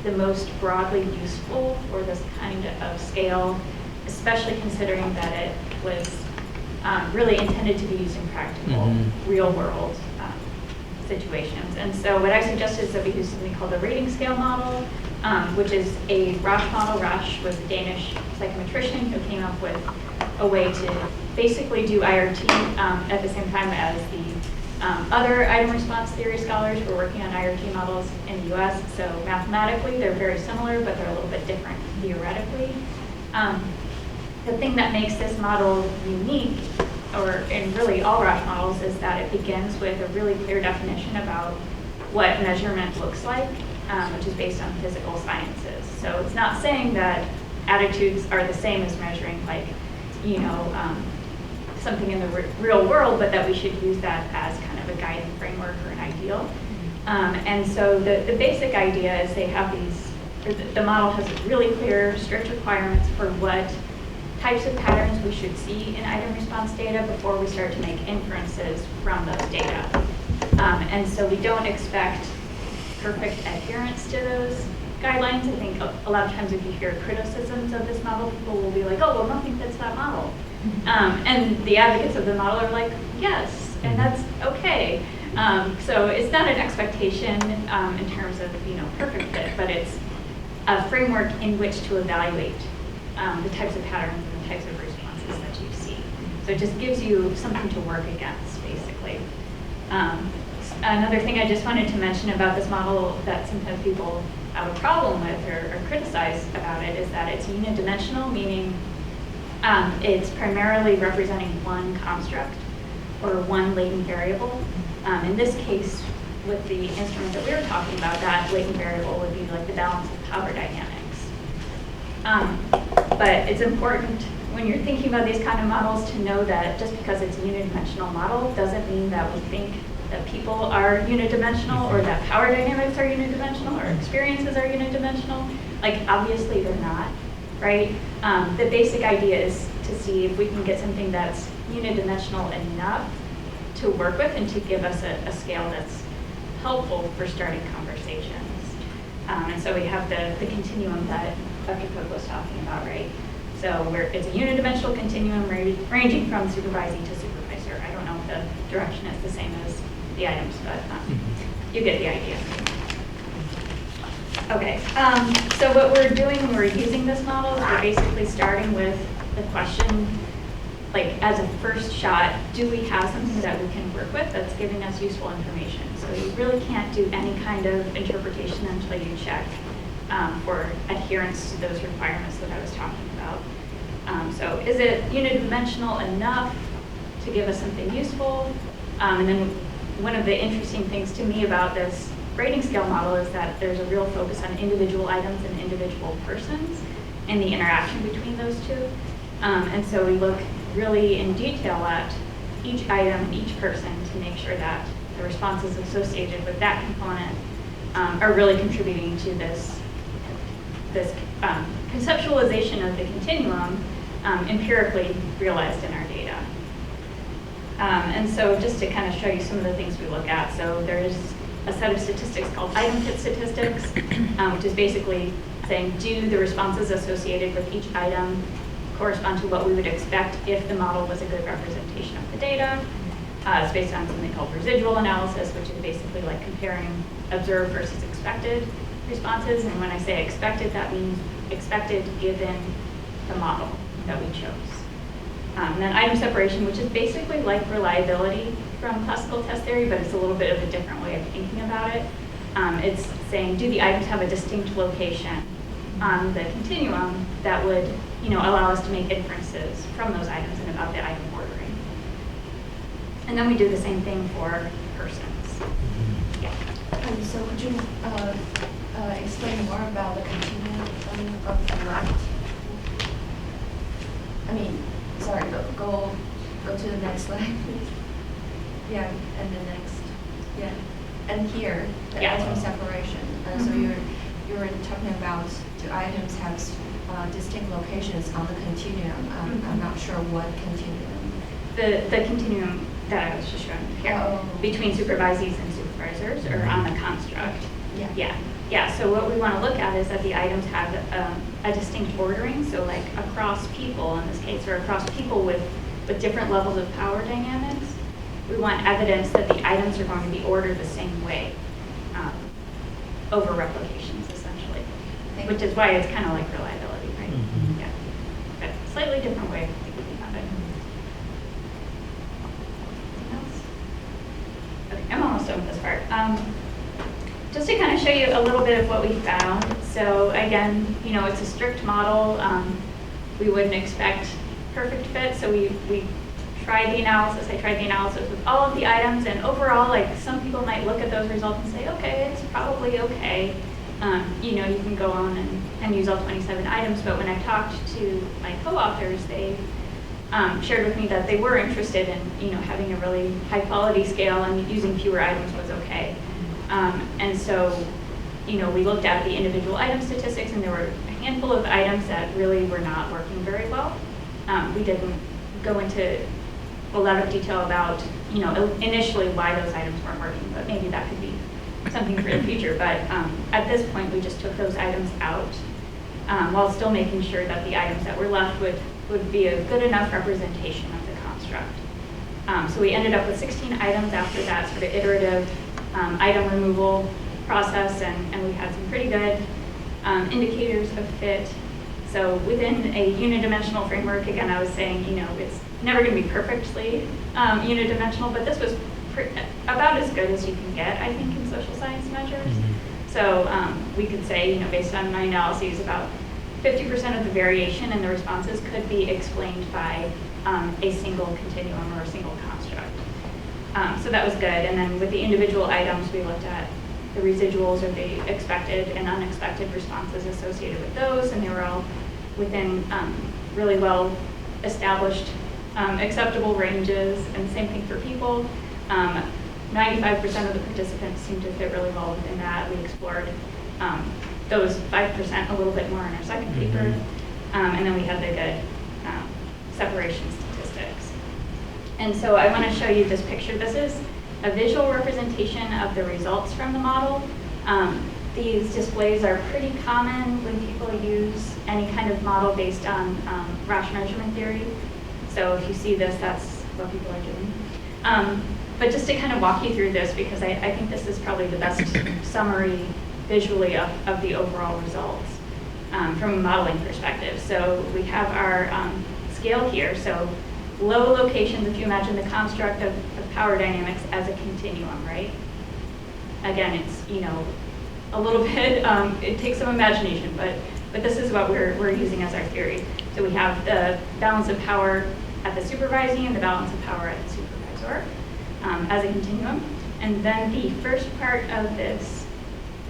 the most broadly useful for this kind of scale, especially considering that it was really intended to be used in practical, real-world situations. And so what I suggested is that we use something called the rating scale model, which is a Roche model. Roche was a Danish psychometrician who came up with a way to basically do IRT at the same time as the other item response theory scholars who are working on IRT models in the US. So mathematically, they're very similar, but they're a little bit different theoretically. The thing that makes this model unique, or in really all Roche models, is that it begins with a really clear definition about what measurement looks like, which is based on physical sciences. So it's not saying that attitudes are the same as measuring, like, something in the real world, but that we should use that as kind of a guiding framework or an ideal. And so the basic idea is they have these, or the model has really clear, strict requirements for what types of patterns we should see in item response data before we start to make inferences from those data. And so we don't expect perfect adherence to those guidelines. I think a lot of times if you hear criticisms of this model, people will be like, oh, well, nothing fits that model. And the advocates of the model are like, yes, and that's okay. So it's not an expectation in terms of perfect fit, but it's a framework in which to evaluate the types of patterns and the types of responses that you see. So it just gives you something to work against, basically. Another thing I just wanted to mention about this model that sometimes people have a problem with or criticize about it is that it's unidimensional, meaning it's primarily representing one construct or one latent variable. In this case, with the instrument that we were talking about, that latent variable would be like the balance of power dynamics. But it's important when you're thinking about these kind of models to know that just because it's a unidimensional model doesn't mean that we think
that people are unidimensional or that power dynamics are unidimensional or experiences are unidimensional. Like, obviously they're not, right? The basic idea is to see if we can get something that's unidimensional enough to work with and to give us a scale that's helpful for starting conversations. And so we have the continuum that Dr. Cook was talking about, right? So it's a unidimensional continuum ranging from supervising to supervisor. I don't know if the direction is the same as the items, but you get the idea. Okay, so what we're doing when we're using this model is we're basically starting with the question, like as a first shot, do we have something that we can work with that's giving us useful information? So you really can't do any kind of interpretation until you check for adherence to those requirements that I was talking about. So is it unidimensional enough to give us something useful? And then one of the interesting things to me about this rating scale model is that there's a real focus on individual items and individual persons and the interaction between those two. And so we look really in detail at each item and each person to make sure that the responses associated with that component are really contributing to this conceptualization of the continuum empirically realized in our data. And so just to kind of show you some of the things we look at, so there's a set of statistics called item fit statistics, which is basically saying, do the responses associated with each item correspond to what we would expect if the model was a good representation of the data? It's based on something called residual analysis, which is basically like comparing observed versus expected responses. And when I say expected, that means expected given the model that we chose. And then item separation, which is basically like reliability from classical test theory, but it's a little bit of a different way of thinking about it. It's saying, do the items have a distinct location on the continuum that would, allow us to make inferences from those items and about the item ordering. And then we do the same thing for persons. Yeah.
So could you explain more about the continuum of the left? Sorry, go to the next slide, please. Yeah, and the next. Yeah, and here the item separation. So you were talking about do items have distinct locations on the continuum? I'm not sure what continuum.
The continuum that I was just showing here between supervisees and supervisors, or on the construct. Yeah. So what we want to look at is that the items have a distinct ordering. So like across people in this case, or across people with different levels of power dynamics, we want evidence that the items are going to be ordered the same way over replications, essentially. Which is why it's kind of like reliability, right? Mm-hmm. Yeah. But slightly different way of thinking about it. Anything else? Okay, I'm almost done with this part. Just to kind of show you a little bit of what we found. So again, it's a strict model. We wouldn't expect perfect fit, so we tried the analysis. I tried the analysis with all of the items, and overall, like some people might look at those results and say, okay, it's probably okay. You can go on and use all 27 items, but when I talked to my co-authors, they shared with me that they were interested in having a really high quality scale, and using fewer items was okay. And so, we looked at the individual item statistics, and there were a handful of items that really were not working very well. We didn't go into a lot of detail about, initially why those items weren't working, but maybe that could be something for the future. But at this point, we just took those items out while still making sure that the items that were left would be a good enough representation of the construct. So we ended up with 16 items after that sort of iterative item removal process, and we had some pretty good indicators of fit. So within a unidimensional framework, again, I was saying, it's never going to be perfectly unidimensional, but this was about as good as you can get, I think, in social science measures. Mm-hmm. So we could say, based on my analyses, about 50% of the variation in the responses could be explained by a single continuum or a single construct. So that was good. And then with the individual items, we looked at the residuals or the expected and unexpected responses associated with those, and they were all within really well established acceptable ranges, and same thing for people. 95% of the participants seemed to fit really well within that. We explored those 5% a little bit more in our second paper. And then we had the good separation statistics. And so I want to show you this picture. This is a visual representation of the results from the model. These displays are pretty common when people use any kind of model based on Rasch measurement theory. So if you see this, that's what people are doing. But just to kind of walk you through this, because I think this is probably the best summary visually of the overall results from a modeling perspective. So we have our scale here. So low locations, if you imagine the construct of power dynamics as a continuum, right? Again, it's, a little bit, it takes some imagination, but this is what we're using as our theory. So we have the balance of power at the supervising and the balance of power at the supervisor as a continuum. And then the first part of this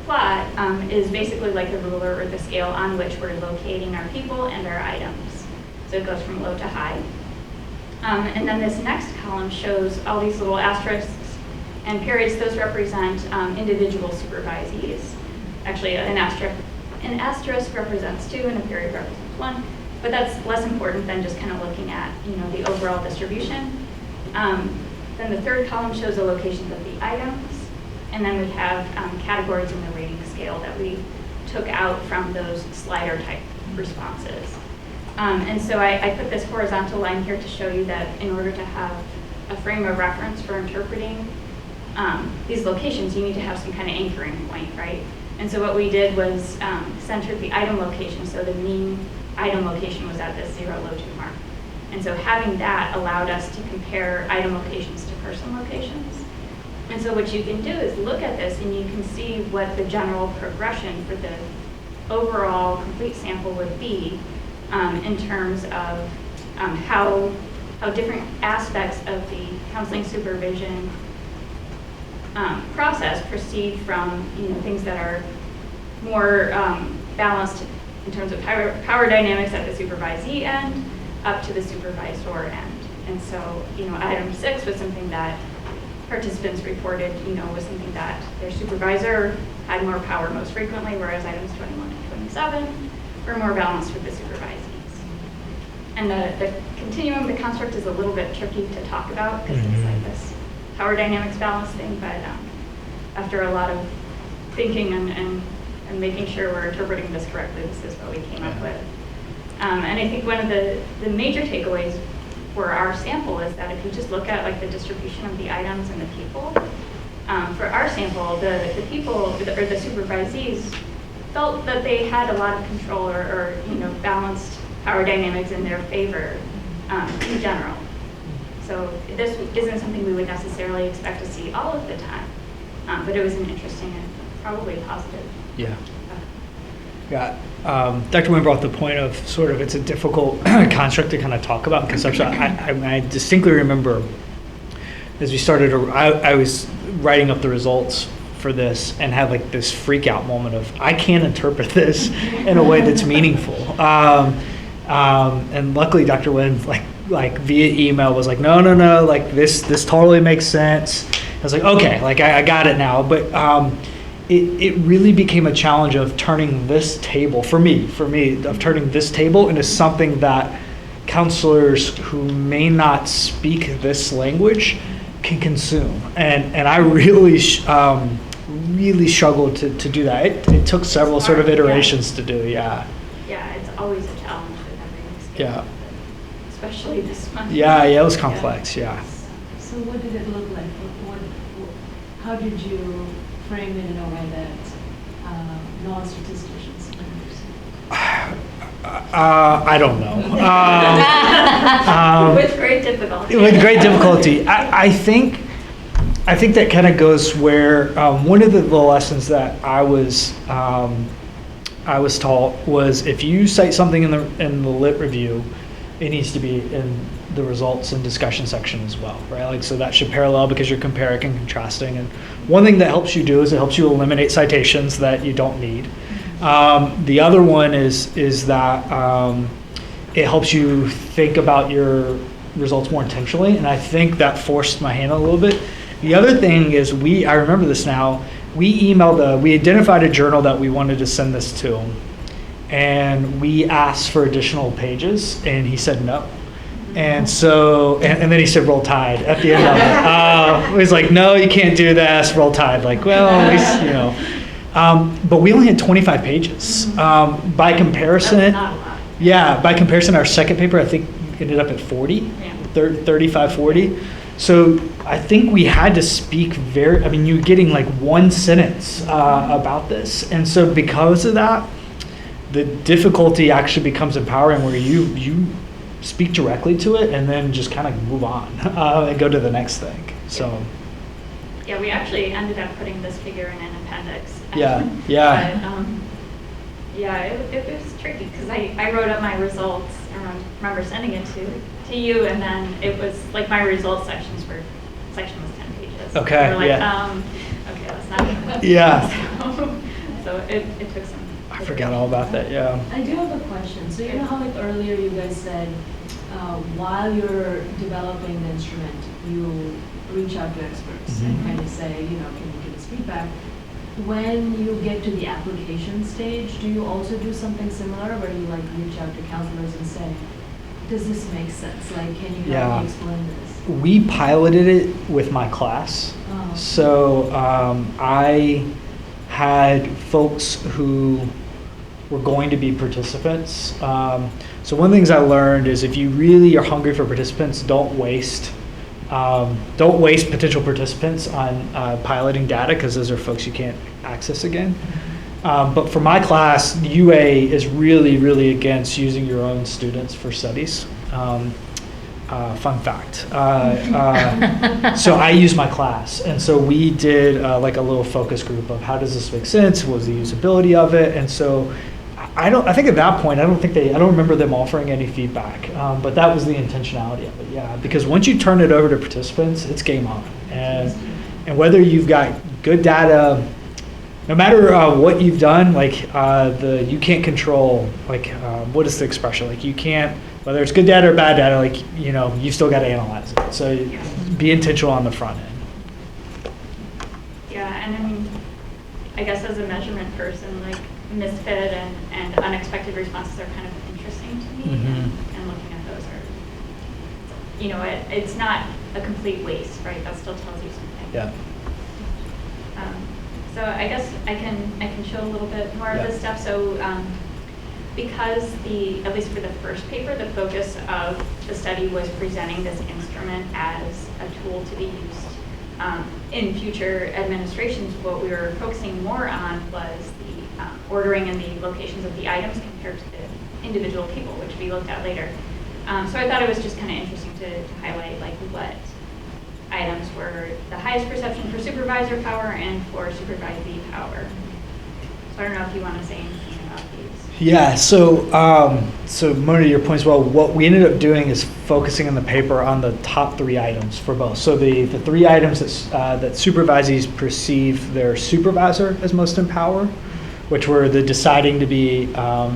plot is basically like the ruler or the scale on which we're locating our people and our items. So it goes from low to high. And then this next column shows all these little asterisks and periods. Those represent individual supervisees. Actually, an asterisk represents 2 and a period represents 1. But that's less important than just kind of looking at the overall distribution. Then the third column shows the locations of the items. And then we have categories in the rating scale that we took out from those slider type responses. And so I put this horizontal line here to show you that in order to have a frame of reference for interpreting these locations, you need to have some kind of anchoring point, right? And so what we did was centered the item location, so the mean item location was at this 0, low 2 mark. And so having that allowed us to compare item locations to person locations. And so what you can do is look at this and you can see what the general progression for the overall complete sample would be in terms of how different aspects of the counseling supervision process proceed from things that are more balanced in terms of power dynamics at the supervisee end up to the supervisor end. And so item 6 was something that participants reported was something that their supervisor had more power most frequently, whereas items 21 and 27 were more balanced with the supervisees. And the continuum, the construct is a little bit tricky to talk about because it's like this power dynamics balance thing, but after a lot of thinking and making sure we're interpreting this correctly, this is what we came up with. And I think one of the major takeaways for our sample is that if you just look at like the distribution of the items and the people, for our sample, the people or the supervisees felt that they had a lot of control or balanced power dynamics in their favor in general. So this isn't something we would necessarily expect to see all of the time, but it was an interesting and probably positive.
Yeah. Dr. Wynn brought the point of sort of it's a difficult construct to kind of talk about conceptual. I distinctly remember as we started, I was writing up the results for this and had like this freak out moment of I can't interpret this in a way that's meaningful. And luckily Dr. Wynn like via email was like, no, like this totally makes sense. I was like, okay, like I got it now. But it really became a challenge of turning this table, for me, of turning this table into something that counselors who may not speak this language can consume. And I really struggled to do that. It took several sort of iterations to do, yeah.
Yeah, it's always a challenge with every scale.
Yeah.
Especially this one.
Yeah, it was complex, yeah.
So what did it look like? How did you frame it in a way that non-statisticians can understand?
I don't know.
With great difficulty.
With great difficulty. I think that kind of goes where one of the lessons that I was taught was if you cite something in the lit review, it needs to be in the results and discussion section as well, right? Like, so that should parallel because you're comparing and contrasting. And one thing that helps you do is it helps you eliminate citations that you don't need. The other one is that it helps you think about your results more intentionally. And I think that forced my hand a little bit. The other thing is I remember this now, we identified a journal that we wanted to send this to, and we asked for additional pages, and he said no. And so, and then he said roll tide at the end of it. He was like, no, you can't do this, roll tide. Like, well, at least, you know. But we only had 25 pages. By comparison,
That's not a lot.
yeah, by comparison, our second paper, I think, ended up at 40,
Yeah.
35, 40. So I think we had to speak you're getting like one sentence about this. And so because of that, the difficulty actually becomes empowering, where you speak directly to it and then just kind of move on and go to the next thing. So
Yeah, we actually ended up putting this figure in an appendix.
yeah.
But, yeah, it was tricky because I wrote up my results. I remember sending it to you, and then it was like my results section was 10 pages.
Okay,
We were like,
yeah.
okay, that's not good.
Yeah.
So it took some.
I forgot all about that. Yeah.
I do have a question. So you know how like earlier you guys said, while you're developing the instrument, you reach out to experts and kind of say, you know, can you give us feedback? When you get to the application stage, do you also do something similar where you like reach out to counselors and say, does this make sense? Like, can you help me explain this?
We piloted it with my class.
Oh.
So I had folks who were going to be participants. So one of the things I learned is if you really are hungry for participants, don't waste potential participants on piloting data, because those are folks you can't access again. But for my class, UA is really, really against using your own students for studies. Fun fact. So I use my class, and so we did like a little focus group of how does this make sense? What was the usability of it? And so I think at that point, I don't remember them offering any feedback, but that was the intentionality of it, yeah. Because once you turn it over to participants, it's game on. And whether you've got good data, no matter what you've done, like you can't control, like what is the expression? Like you can't, whether it's good data or bad data, like, you know, you still got to analyze it. So be intentional on the front end.
Yeah, and I mean, I guess as a measurement person, like misfit and unexpected responses are kind of interesting to me, and looking at those are, you know, it's not a complete waste, right? That still tells you something.
Yeah.
So I guess I can show a little bit more of this stuff. So because at least for the first paper, the focus of the study was presenting this instrument as a tool to be used in future administrations, what we were focusing more on was the ordering and the locations of the items compared to the individual people, which we looked at later. So I thought it was just kind of interesting to highlight like what items were the highest perception for supervisor power and for supervisee power. So I don't know if you want to say anything about these.
Yeah, so Mona, to your point as well, what we ended up doing is focusing in the paper on the top 3 items for both. So the 3 items that supervisees perceive their supervisor as most in power, which were the deciding to be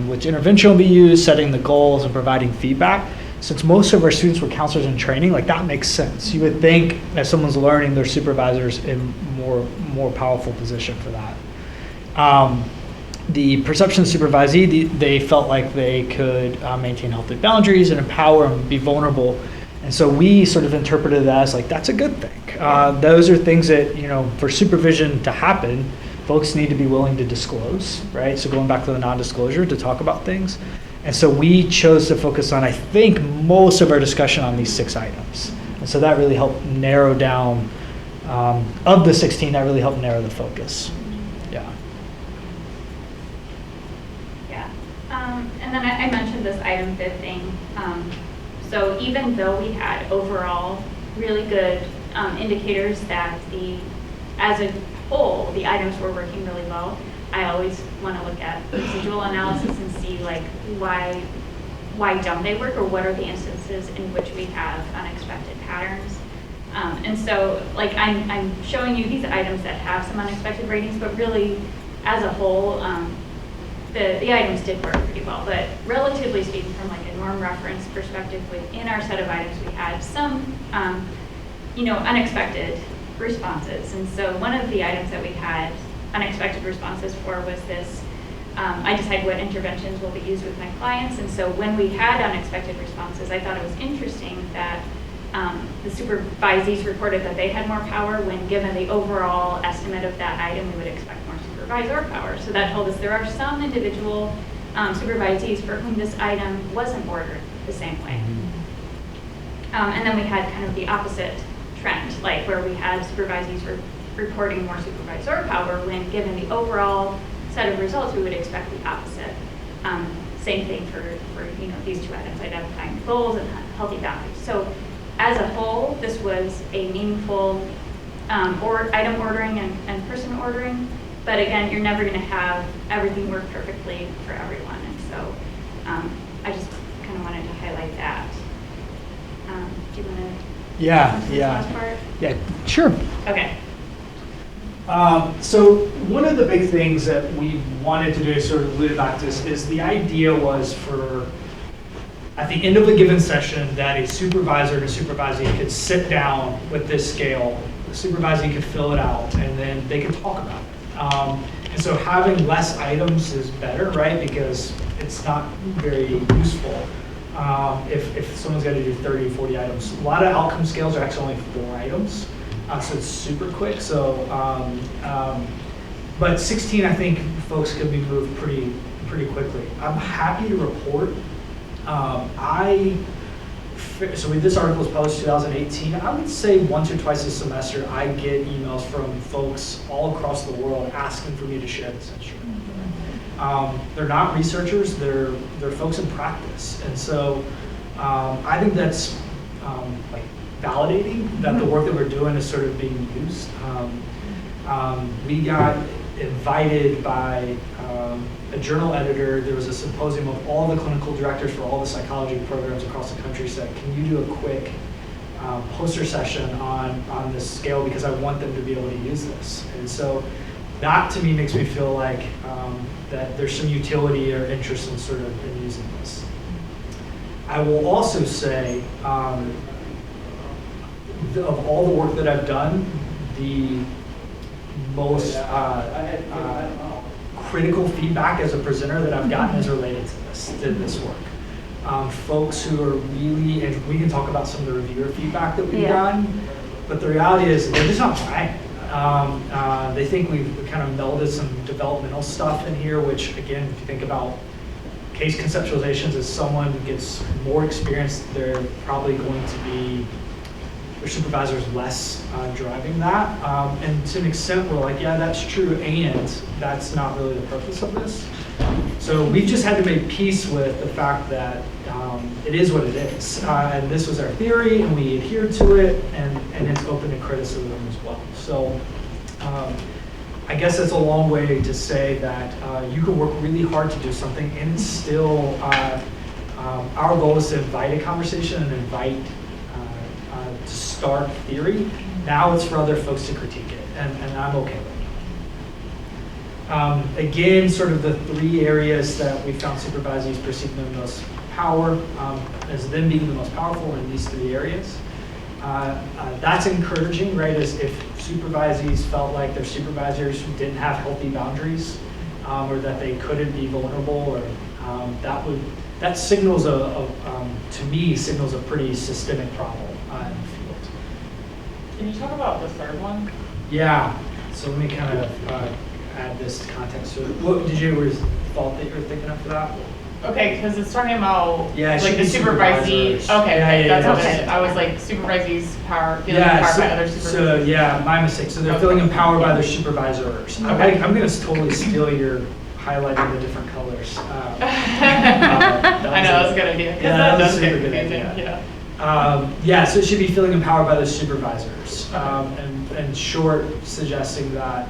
which intervention will be used, setting the goals, and providing feedback. Since most of our students were counselors in training, like that makes sense. You would think as someone's learning, their supervisor's in more powerful position for that. The perception supervisee, they felt like they could maintain healthy boundaries and empower and be vulnerable. And so we sort of interpreted that as like, that's a good thing. Those are things that, you know, for supervision to happen, folks need to be willing to disclose, right? So going back to the non-disclosure to talk about things. And so we chose to focus on, I think, most of our discussion on these 6 items. And so that really helped narrow down, of the 16, that really helped narrow the focus. Yeah.
Yeah. And then I mentioned this item 5 thing. So even though we had overall really good indicators that as a whole, the items were working really well, I always want to look at residual analysis and see like why don't they work, or what are the instances in which we have unexpected patterns. And so like I'm showing you these items that have some unexpected ratings, but really as a whole, the items did work pretty well. But relatively speaking, from like a norm reference perspective, within our set of items, we had some, you know, unexpected responses. And so one of the items that we had unexpected responses for was this, I decide what interventions will be used with my clients. And so when we had unexpected responses, I thought it was interesting that the supervisees reported that they had more power when given the overall estimate of that item, we would expect more supervisor power. So that told us there are some individual supervisees for whom this item wasn't ordered the same way. And then we had kind of the opposite trend, like where we had supervisees reporting more supervisor power when given the overall set of results, we would expect the opposite. Same thing for these two items, identifying goals and healthy boundaries. So as a whole, this was a meaningful item ordering and person ordering. But again, you're never going to have everything work perfectly for everyone. And so I just kind of wanted to highlight that. Do you want to?
Yeah.
Part?
Yeah, sure.
Okay.
So one of the big things that we wanted to do to sort of allude back to this is the idea was for at the end of a given session that a supervisor and a supervisee could sit down with this scale, the supervisee could fill it out, and then they could talk about it. And so having less items is better, right? Because it's not very useful. If someone's got to do 30, 40 items. A lot of outcome scales are actually only 4 items. So it's super quick. So, but 16, I think folks could be moved pretty quickly. I'm happy to report. So this article was published 2018. I would say once or twice a semester, I get emails from folks all across the world asking for me to share this instrument. They're not researchers; they're folks in practice, and so I think that's like validating that the work that we're doing is sort of being used. We got invited by a journal editor. There was a symposium of all the clinical directors for all the psychology programs across the country. Said, can you do a quick poster session on this scale, because I want them to be able to use this. And so that to me makes me feel like that there's some utility or interest in sort of in using this. I will also say, of all the work that I've done, the most critical feedback as a presenter that I've gotten is related to this work. Folks who are really, and we can talk about some of the reviewer feedback that we've gotten, but the reality is they're just not buying it. They think we've kind of melded some developmental stuff in here, which again, if you think about case conceptualizations, as someone gets more experience, they're probably going to be, their supervisors less driving that. And to an extent, we're like, yeah, that's true, and that's not really the purpose of this. So we've just had to make peace with the fact that it is what it is. And this was our theory, and we adhered to it, and it's open to criticism as well. So I guess that's a long way to say that you can work really hard to do something, and it's still, our goal is to invite a conversation and invite to start theory. Now it's for other folks to critique it, and I'm okay with it. Again, sort of the 3 areas that we found supervisees perceiving the most power as them being the most powerful in these 3 areas. That's encouraging, right? As if supervisees felt like their supervisors didn't have healthy boundaries, or that they couldn't be vulnerable, or that signals to me signals a pretty systemic problem in the field.
Can you talk about the third one?
Yeah. So let me kind of add this context to it. What did you ever thought that you were thinking of for that?
Okay, because it's talking about
Yeah, it
like the
should be
supervisee.
supervisors.
Okay,
Yeah,
that's
yeah,
what
yeah.
it is. I was like supervisees power, feeling empowered by other supervisors.
So yeah, my mistake. So they're feeling empowered by their supervisors.
Okay.
I'm going to totally steal your highlighting the different colors.
I know, that's a good idea.
Yeah, that was a
does
super
get
good
confusing,
idea.
Yeah.
Yeah, so it should be feeling empowered by the supervisors. And short, suggesting that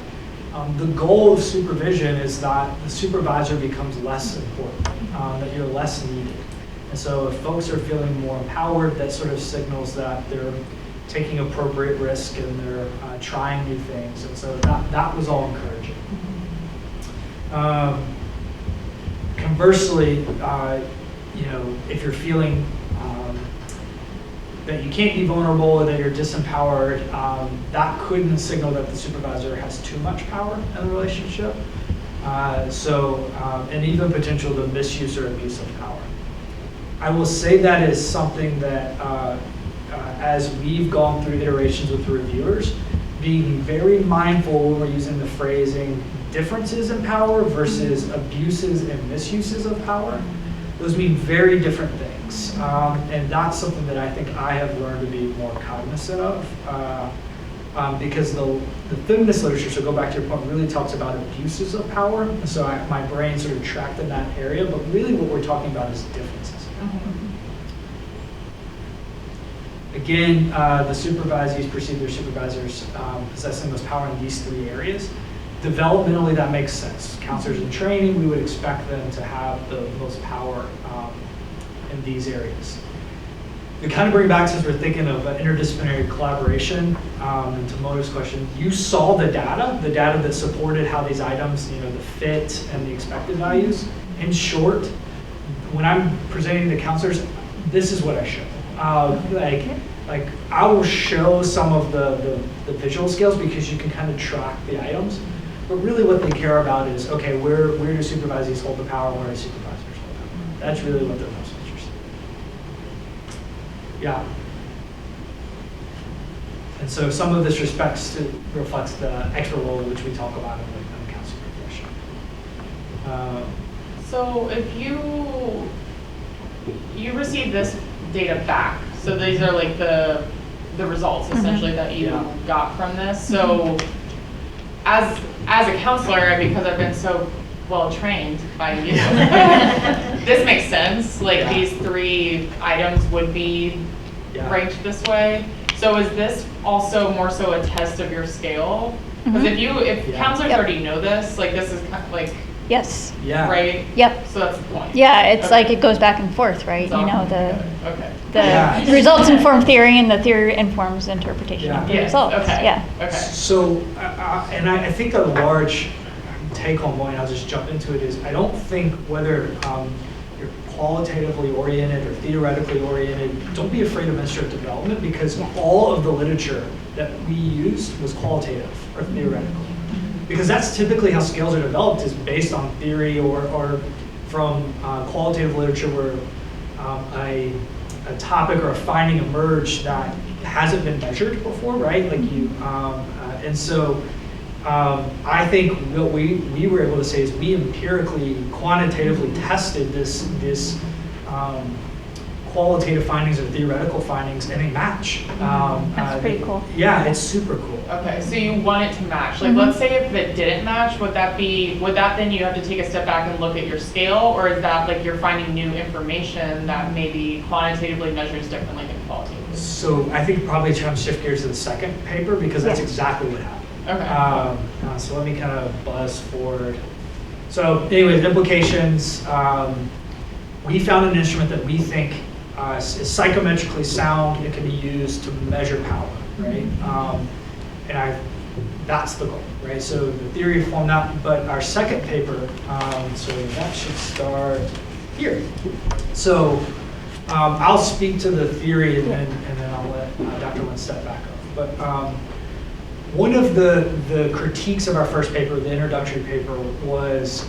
the goal of supervision is that the supervisor becomes less important, that you're less needed. And so if folks are feeling more empowered, that sort of signals that they're taking appropriate risk and they're trying new things. And so that was all encouraging. Conversely, if you're feeling that you can't be vulnerable or that you're disempowered, that couldn't signal that the supervisor has too much power in the relationship. And even potential to misuse or abuse of power. I will say that is something that, as we've gone through iterations with the reviewers, being very mindful when we're using the phrasing differences in power versus abuses and misuses of power. Those mean very different things. And that's something that I think I have learned to be more cognizant of. Because the feminist literature, so go back to your point, really talks about abuses of power. So my brain sort of tracked in that area, but really what we're talking about is differences. Again, the supervisees perceive their supervisors possessing most power in these 3 areas. Developmentally, that makes sense. Counselors in training, we would expect them to have the most power in these areas. We kind of bring back, since we're thinking of interdisciplinary collaboration, and to Moto's question, you saw the data that supported how these items, the fit and the expected values. In short, when I'm presenting to counselors, this is what I show. Like I will show some of the visual skills because you can kind of track the items. But really what they care about is, okay, where do supervisees hold the power, where do supervisors hold the power? That's really what they're most interested in. Yeah. And so some of this reflects the expert role which we talk about in the counseling profession.
So if you receive this data back, so these are like the results essentially that you got from this. So as a counselor, because I've been so well trained by you, this makes sense. Like these 3 items would be ranked this way. So is this also more so a test of your scale? Because if counselors already know this, like this is kind of like
Yes.
Yeah.
Right?
Yep.
So that's the point.
Yeah, it's like it goes back and forth, right?
Okay.
The results inform theory, and the theory informs interpretation of the results.
Okay.
Yeah.
Okay.
So, and I think a large take-home point, I'll just jump into it, is I don't think whether you're qualitatively oriented or theoretically oriented, don't be afraid of instrument development, because all of the literature that we used was qualitative or theoretical. Because that's typically how skills are developed, is based on theory or from qualitative literature where a topic or a finding emerged that hasn't been measured before, right? Like and so I think what we were able to say is we empirically, quantitatively tested this qualitative findings or theoretical findings, and they match.
That's pretty cool.
Yeah, it's super cool.
Okay, so you want it to match. Like, let's say if it didn't match, would that then you have to take a step back and look at your scale, or is that like you're finding new information that maybe quantitatively measures differently than qualitatively?
So I think probably trying to shift gears to the second paper, because that's exactly what happened.
Okay.
So let me kind of buzz forward. So anyways, implications. We found an instrument that we think is psychometrically sound. It can be used to measure power, right? That's the goal, right? So the theory formed that, but our second paper, so that should start here. So I'll speak to the theory and then I'll let Dr. Lynn step back up. But one of the critiques of our first paper, the introductory paper, was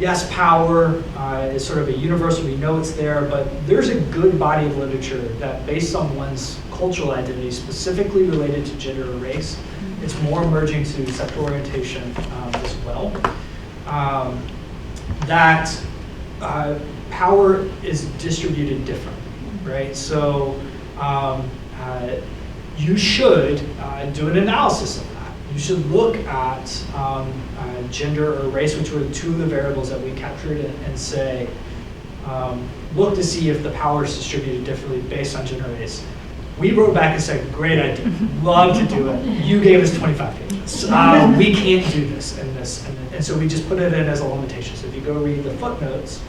yes, power is sort of a universal, we know it's there, but there's a good body of literature that, based on one's cultural identity, specifically related to gender or race, it's more emerging to sexual orientation as well, that power is distributed differently, right? So you should do an analysis of that. You should look at gender or race, which were 2 of the variables that we captured, and say, look to see if the power is distributed differently based on gender or race. We wrote back and said, great idea, love to do it. You gave us 25 pages. We can't do this and this. And so we just put it in as a limitation. So if you go read the footnotes,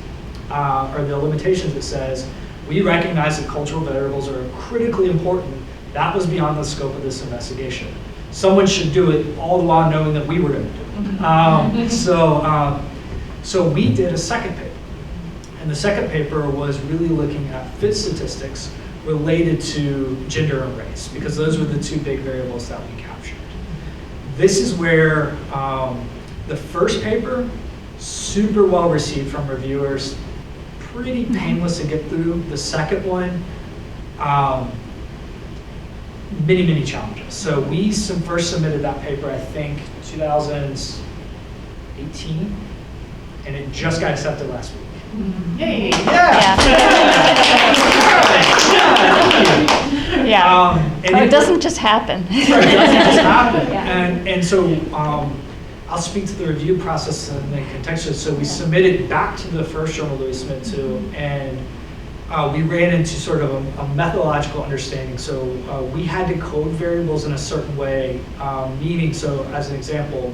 or the limitations, it says, we recognize that cultural variables are critically important. That was beyond the scope of this investigation. Someone should do it, all the while knowing that we were going to do it. So we did a second paper. And the second paper was really looking at fit statistics
related to gender and race, because those were the two big variables that we captured. This is where the first paper, super well received from reviewers, pretty painless to get through. The second one, many challenges. So we first submitted that paper, I think, 2018, and it just got accepted last week. Yay! Yeah!
Yeah.
And
It doesn't just happen.
Right, it doesn't just happen.
Yeah.
And so I'll speak to the review process and then contextually. So we submitted back to the first journal that we submitted to, and we ran into sort of a methodological understanding. So we had to code variables in a certain way, meaning, so as an example,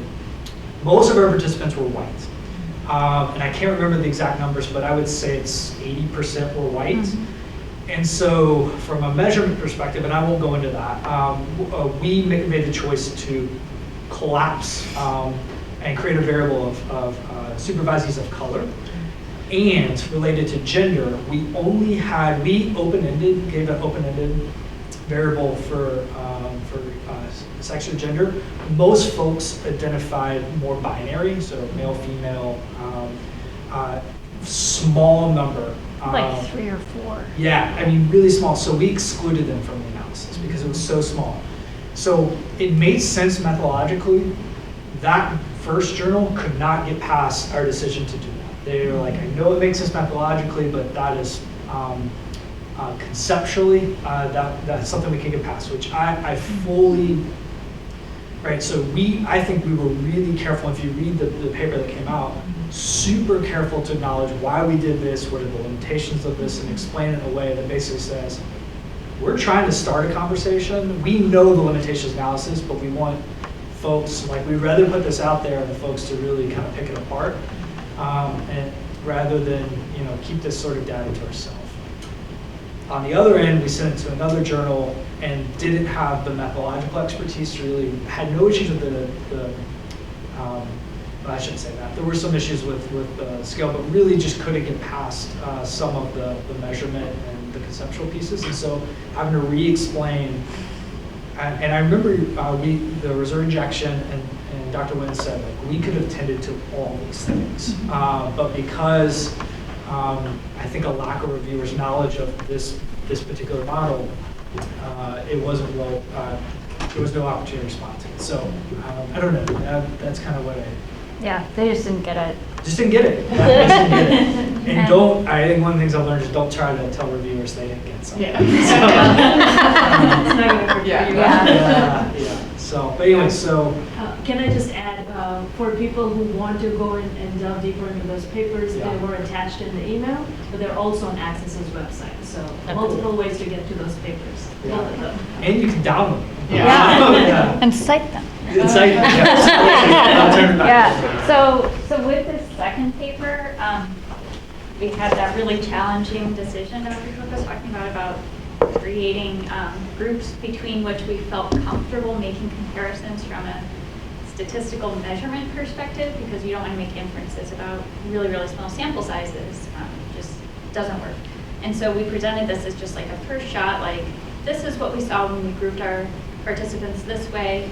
most of our participants were white. And I can't remember the exact numbers, but I would say it's 80% were white. Mm-hmm. And so from a measurement perspective, and I won't go into that, we made the choice to collapse and create a variable of supervisees of color. And related to gender, we gave an open-ended variable for sex or gender. Most folks identified more binary, so male, female, small number.
Like 3 or 4.
Yeah, I mean, really small. So we excluded them from the analysis because it was so small. So it made sense methodologically. That first journal could not get past our decision to do that. They were like, I know it makes sense methodologically, but that is conceptually, that's something we can get past, which I fully, right, so I think we were really careful. If you read the paper that came out, super careful to acknowledge why we did this, what are the limitations of this, and explain it in a way that basically says, we're trying to start a conversation. We know the limitations analysis, but we want folks, like, we'd rather put this out there and folks to really kind of pick it apart, and rather than, keep this sort of data to ourselves. On the other end, we sent it to another journal and didn't have the methodological expertise to really, had no issues with I shouldn't say that. There were some issues with the scale, but really just couldn't get past some of the measurement and the conceptual pieces. And so having to re-explain, and I remember the reserve injection, and Dr. Wynn said, like, we could have tended to all these things. But because I think a lack of reviewers' knowledge of this particular model, it wasn't well, there was no opportunity to respond to it. So I don't know, that's kind of what
Yeah, they just didn't get it.
Just didn't get it. Yeah, just didn't get it. And I think one of the things I've learned is don't try to tell reviewers they didn't get something.
Yeah.
It's
not going to work.
Yeah. So, but anyway, so.
Can I just add, for people who want to go in and delve deeper into those papers, they were attached in the email, but they're also on Access's website. So multiple ways to get to those papers.
Yeah. And you can download them.
Yeah. And cite them.
Cite them, I'll turn it back.
Yeah. So with this second paper, we had that really challenging decision that Dr. Cook was talking about creating groups between which we felt comfortable making comparisons from a statistical measurement perspective, because you don't want to make inferences about really, really small sample sizes. Just doesn't work. And so we presented this as just like a first shot, like, this is what we saw when we grouped our participants this way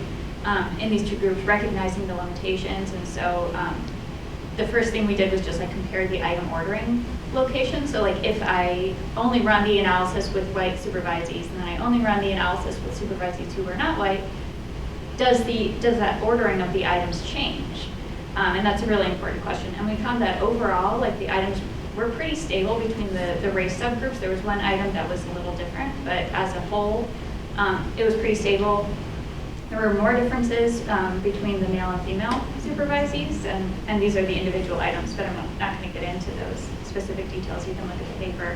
in these two groups, recognizing the limitations. And so the first thing we did was just like compare the item ordering location. So like if I only run the analysis with white supervisees and then I only run the analysis with supervisees who are not white, does that ordering of the items change? And that's a really important question. And we found that overall, like, the items were pretty stable between the race subgroups. There was one item that was a little different, but as a whole, it was pretty stable. There were more differences between the male and female supervisees, and these are the individual items, but I'm not going to get into those specific details. You can look at the paper.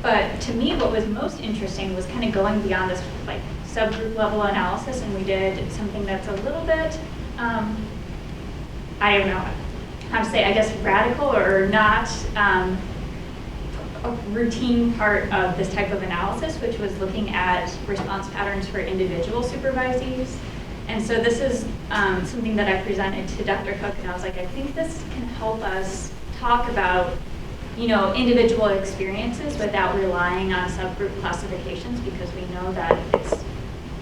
But to me, what was most interesting was kind of going beyond this like subgroup level analysis, and we did something that's a little bit, I don't know how to say, I guess radical or not a routine part of this type of analysis, which was looking at response patterns for individual supervisees. And so this is something that I presented to Dr. Cook, and I was like, I think this can help us talk about
individual experiences without relying on subgroup classifications, because we know that it's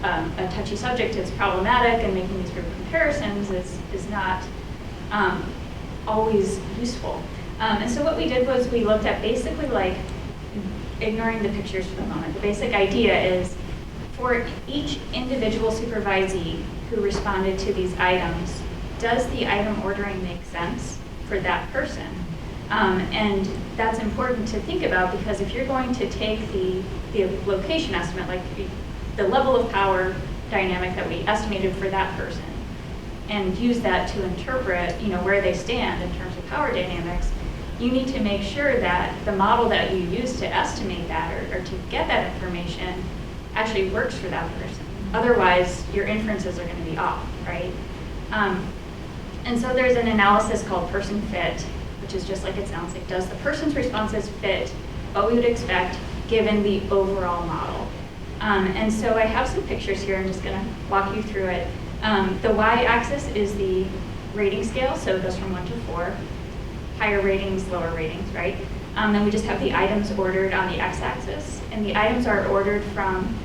a touchy subject, it's problematic, and making these group comparisons is not always useful. And so what we did was we looked at basically like, ignoring the pictures for the moment, the basic idea is for each individual supervisee who responded to these items, does the item ordering make sense for that person? And that's important to think about, because if you're going to take the location estimate, like the level of power dynamic that we estimated for that person, and use that to interpret, where they stand in terms of power dynamics, you need to make sure that the model that you use to estimate that or to get that information actually works for that person. Otherwise, your inferences are going to be off, right? And so there's an analysis called person fit, which is just like it sounds like. Does the person's responses fit what we would expect given the overall model? And so I have some pictures here. I'm just going to walk you through it. The y-axis is the rating scale, so it goes from 1 to 4. Higher ratings, lower ratings, right? Then we just have the items ordered on the x-axis, and the items are ordered from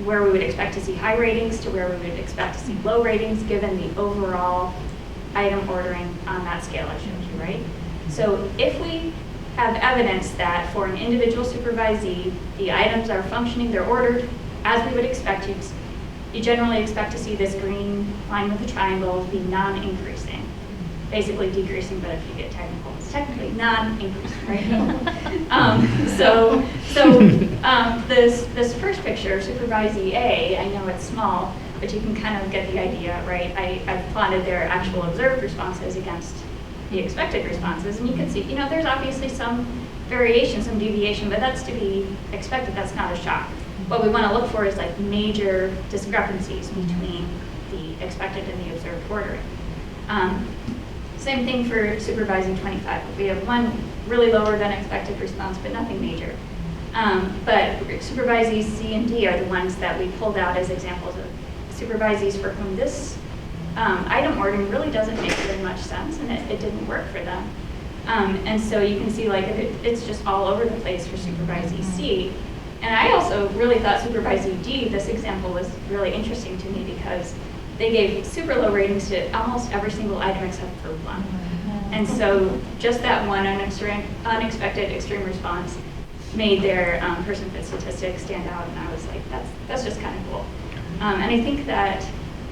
where we would expect to see high ratings to where we would expect to see low ratings given the overall item ordering on that scale I showed you, right? So if we have evidence that for an individual supervisee, the items are functioning, they're ordered as we would expect you generally expect to see this green line with the triangle be non-increasing, basically decreasing, but if you get technical, it's technically non-increasing, right? This first picture, supervisee A, I know it's small, but you can kind of get the idea, right? I've plotted their actual observed responses against the expected responses, and you can see, there's obviously some variation, some deviation, but that's to be expected, that's not a shock. What we want to look for is like major discrepancies between the expected and the observed ordering. Same thing for supervising 25. We have one really lower than expected response, but nothing major. But supervisees C and D are the ones that we pulled out as examples of supervisees for whom this item ordering really doesn't make very much sense, and it didn't work for them. And so you can see like it's just all over the place for supervisee C. And I also really thought supervisee D, this example was really interesting to me because they gave super low ratings to almost every single item except for one. And so just that one unexpected extreme response made their person fit statistics stand out, and I was like, that's just kind of cool. And I think that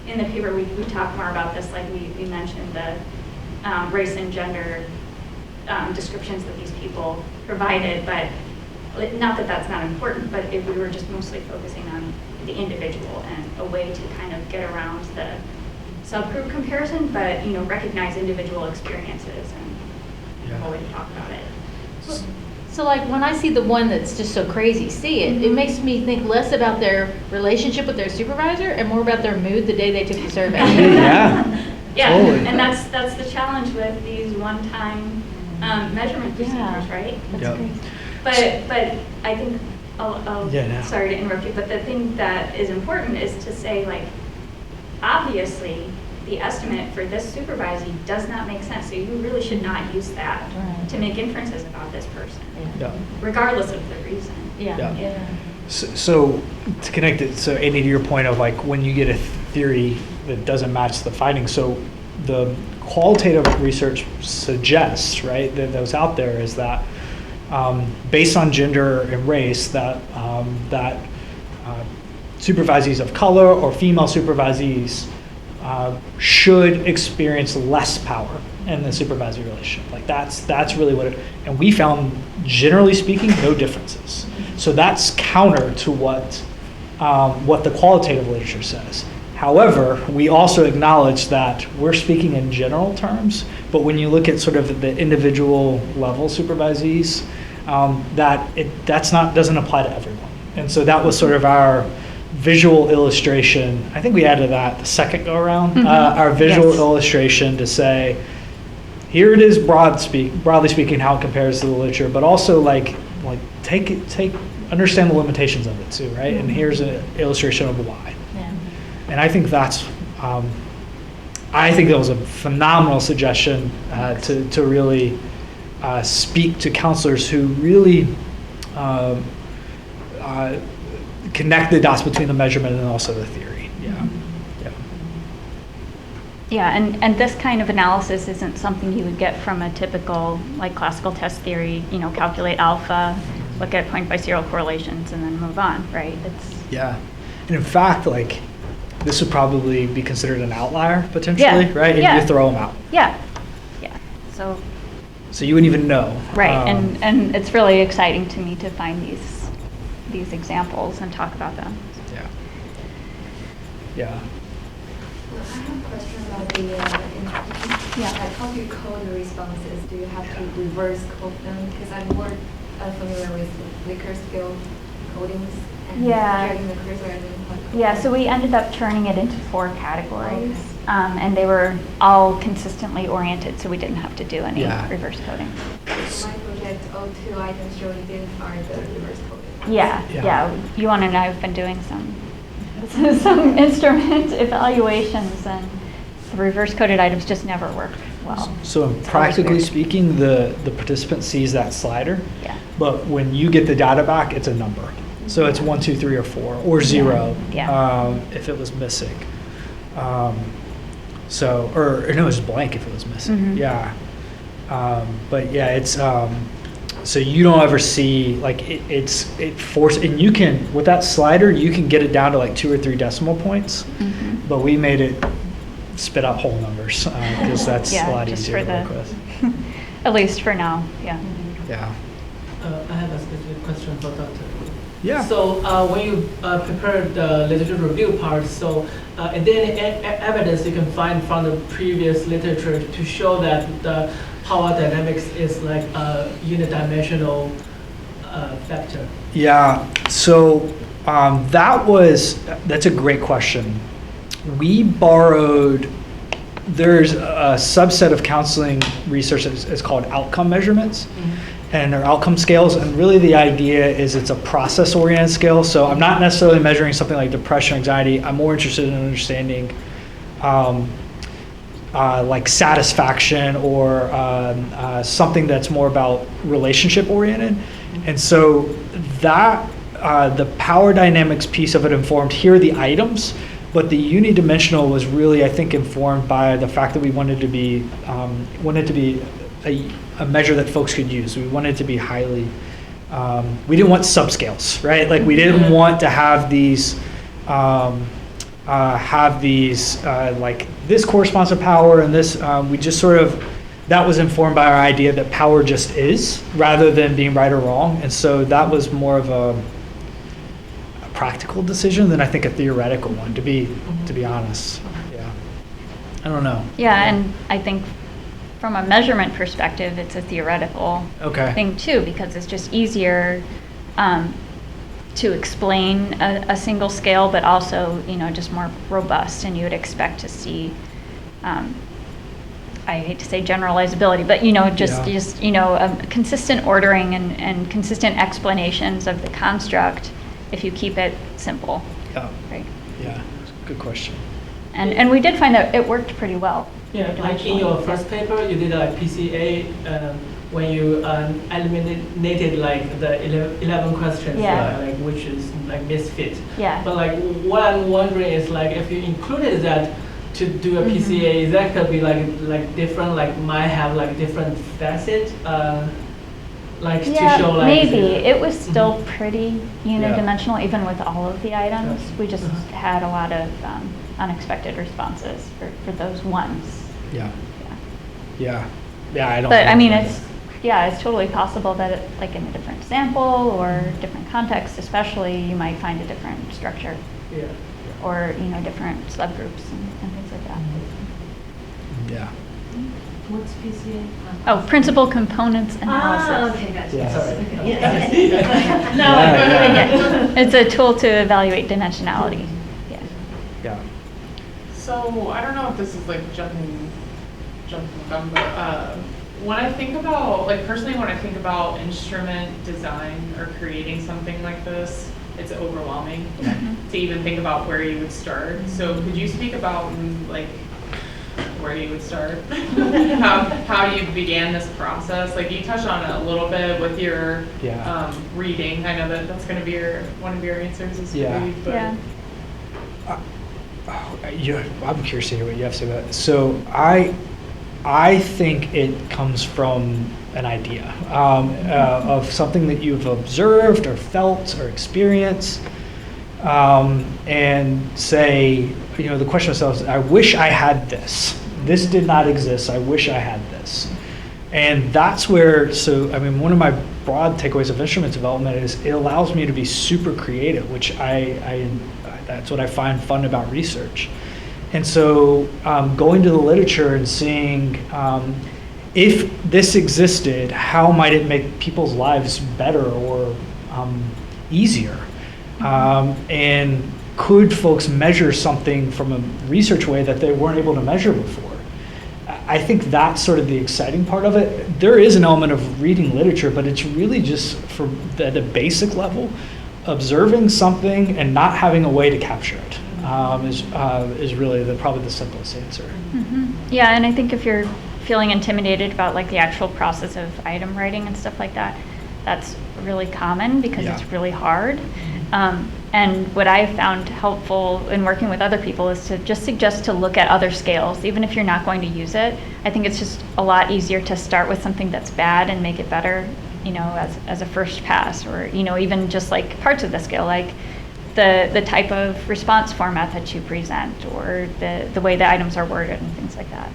in the paper we talk more about this, like we mentioned the race and gender descriptions that these people provided, but not that that's not important, but if we were just mostly focusing on the individual and a way to kind of get around the subgroup comparison, but recognize individual experiences and a way to talk about it.
So like when I see the one that's just so crazy, it makes me think less about their relationship with their supervisor and more about their mood the day they took the survey.
Yeah,
totally.
and that's the challenge with these one-time measurement procedures, right?
Yep.
Great. But I think sorry to interrupt you, but the thing that is important is to say, like, obviously the estimate for this supervisee does not make sense, so you really should not use that to make inferences about this person, regardless of the reason.
Yeah.
So to connect it, so Andy, to your point of like when you get a theory that doesn't match the findings, so the qualitative research suggests, right, that was out there is that based on gender and race, that supervisees of color or female supervisees should experience less power in the supervisory relationship. Like that's really what it, and we found, generally speaking, no differences. So that's counter to what the qualitative literature says. However, we also acknowledge that we're speaking in general terms, but when you look at sort of the individual level supervisees, doesn't apply to everyone. And so that was sort of our visual illustration. I think we added that the second go around, our visual illustration to say, here it is broadly speaking how it compares to the literature, but also like understand the limitations of it too, right? And here's an illustration of why. And I think that was a phenomenal suggestion to really speak to counselors who really connect the dots between the measurement and also the theory. Yeah.
Yeah, and this kind of analysis isn't something you would get from a typical, like, classical test theory, calculate alpha, look at point by serial correlations, and then move on, right?
Yeah. And in fact, like, this would probably be considered an outlier, potentially, right? And you throw them out.
Yeah. So
you wouldn't even know.
Right, and it's really exciting to me to find these examples and talk about them.
Yeah.
Well, I have a question about the like how do you code the responses? Do you have to reverse code them? Because I'm more familiar with Likert scale codings and here in the course where I didn't have coding.
Yeah, so we ended up turning it into 4 categories, and they were all consistently oriented, so we didn't have to do any reverse coding.
My project, all 2 items show you didn't find the reverse coding.
Yeah. You want to know, I've been doing some instrument evaluations, and the reverse coded items just never work well.
So practically speaking, the participant sees that slider, but when you get the data back, it's a number. So it's 1, 2, 3, or 4, or 0 if it was missing. Or no, it's blank if it was missing. But yeah, it's so you don't ever see, like, it forces, and you can, with that slider, you can get it down to like 2 or 3 decimal points, but we made it spit out whole numbers because that's a lot easier to work with.
At least for now,
I have a specific question for Dr.
Yeah.
So when you prepared the literature review part, so is there any evidence you can find from the previous literature to show that the power dynamics is like a unidimensional vector? Yeah. So that's a great question. We borrowed. There's a subset of counseling research that's called outcome measurements. And they're outcome scales, and really the idea is it's a process-oriented scale. So I'm not necessarily measuring something like depression, anxiety. I'm more interested in understanding like satisfaction or something that's more about relationship-oriented. And so that the power dynamics piece of it informed, here are the items, but the unidimensional was really, I think, informed by the fact that we wanted to be a measure that folks could use. We wanted to be highly, we didn't want subscales, right? Like, we didn't want to have these, like, this corresponds to power and this, we just sort of, that was informed by our idea that power just is, rather than being right or wrong. And so that was more of a practical decision than I think a theoretical one, to be honest. Yeah. I don't know.
Yeah, and I think from a measurement perspective, it's a theoretical thing too, because it's just easier to explain a single scale, but also, just more robust, and you would expect to see, I hate to say generalizability, but just consistent ordering and consistent explanations of the construct if you keep it simple. Right.
Yeah, good question.
And we did find that it worked pretty well.
Yeah, like in your first paper, you did a PCA when you eliminated like the 11 questions, like which is like misfit.
Yeah.
But like what I'm wondering is, like, if you included that to do a PCA, is that could be like different, like might have like different facet, like to show like.
Maybe it was still pretty unidimensional, even with all of the items. We just had a lot of unexpected responses for those ones.
Yeah. I don't.
But I mean, it's totally possible that it, like in a different sample or different context, especially, you might find a different structure.
Yeah.
Or different subgroups and things like that.
Yeah.
What's PCA?
Oh, principal components analysis.
Okay, gotcha.
Yeah.
It's a tool to evaluate dimensionality.
Yeah.
So I don't know if this is like jumping the gun, but when I think about, like, personally, when I think about instrument design or creating something like this, it's overwhelming to even think about where you would start. So could you speak about, like, where you would start. How you began this process. Like you touched on it a little bit with your reading. I know that's going to be one of your answers is to read. But
I'm curious to hear what you have to say about it. So I think it comes from an idea of something that you've observed or felt or experienced, and say, the question ourselves, I wish I had this. This did not exist. I wish I had this. And that's where, one of my broad takeaways of instrument development is it allows me to be super creative, which that's what I find fun about research. And so going to the literature and seeing if this existed, how might it make people's lives better or easier? And could folks measure something from a research way that they weren't able to measure before? I think that's sort of the exciting part of it. There is an element of reading literature, but it's really just for the basic level, observing something and not having a way to capture it is really probably the simplest answer.
Mm-hmm. Yeah, and I think if you're feeling intimidated about like the actual process of item writing and stuff like that, that's really common because it's really hard. And what I found helpful in working with other people is to just suggest to look at other scales, even if you're not going to use it. I think it's just a lot easier to start with something that's bad and make it better, as a first pass, or, even just like parts of the scale, like the type of response format that you present, or the way the items are worded and things like that.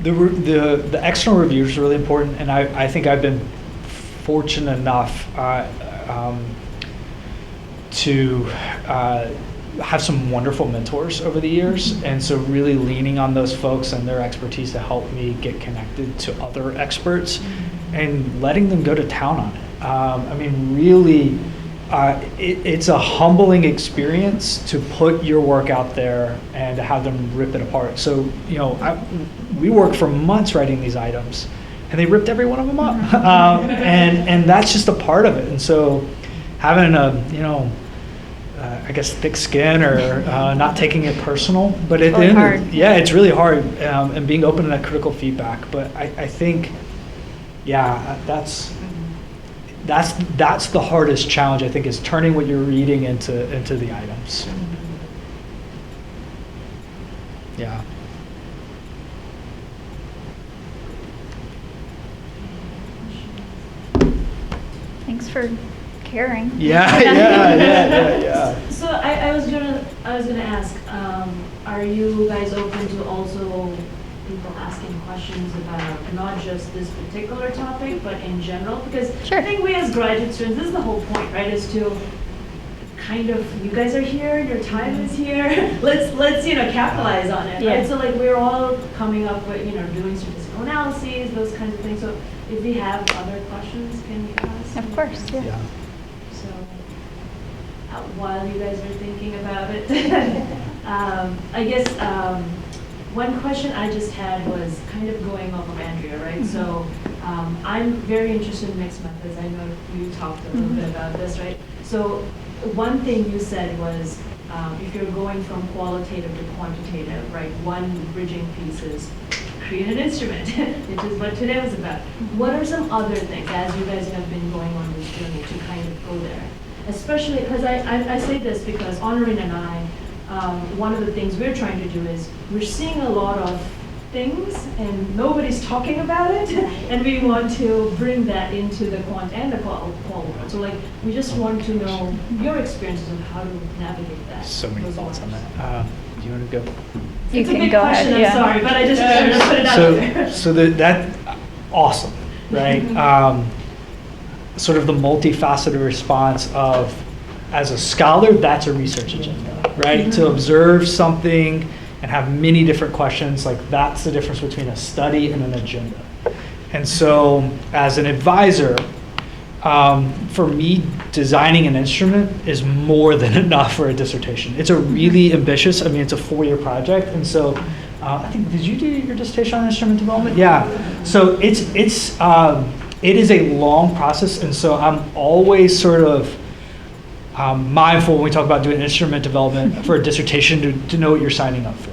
The external reviews are really important, and I think I've been fortunate enough to have some wonderful mentors over the years, and so really leaning on those folks and their expertise to help me get connected to other experts and letting them go to town on it. Really, it's a humbling experience to put your work out there and to have them rip it apart. So, we worked for months writing these items, and they ripped every one of them up. And that's just a part of it. And so having I guess thick skin or not taking it personal, but at the end, it's really hard, and being open to that critical feedback. But I think, that's the hardest challenge, I think, is turning what you're reading into the items. Yeah.
Thanks for caring.
Yeah.
So I was gonna ask, are you guys open to also people asking questions about not just this particular topic, but in general? Because I think we as graduate students, this is the whole point, right? Is to kind of, you guys are here, your time is here. Let's capitalize on it, right? So like we're all coming up with doing statistical analyses, those kinds of things. So if we have other questions, can we ask?
Of course, yeah.
So while you guys are thinking about it, I guess one question I just had was kind of going off of Andrea, right? So I'm very interested in mixed methods. I know you talked a little bit about this, right? So one thing you said was if you're going from qualitative to quantitative, right? One bridging piece is create an instrument, which is what today was about. What are some other things, as you guys have been going on this journey, to kind of go there? Especially, because I say this because Honorine and I, one of the things we're trying to do is we're seeing a lot of things and nobody's talking about it, and we want to bring that into the quant and the qual world. So like, we just want to know your experiences of how to navigate that.
So many thoughts on that. Do you want to go?
You
it's
can
a big
go
question,
ahead.
I'm sorry, but I just wanted to put it out there.
So that awesome, right? Sort of the multifaceted response of, as a scholar, that's a research agenda, right? To observe something and have many different questions, like that's the difference between a study and an agenda. And so as an advisor, for me, designing an instrument is more than enough for a dissertation. It's a really ambitious, it's a 4-year project. And so I think, did you do your dissertation on instrument development? Yeah. So it is a long process. And so I'm always sort of mindful when we talk about doing instrument development for a dissertation to know what you're signing up for.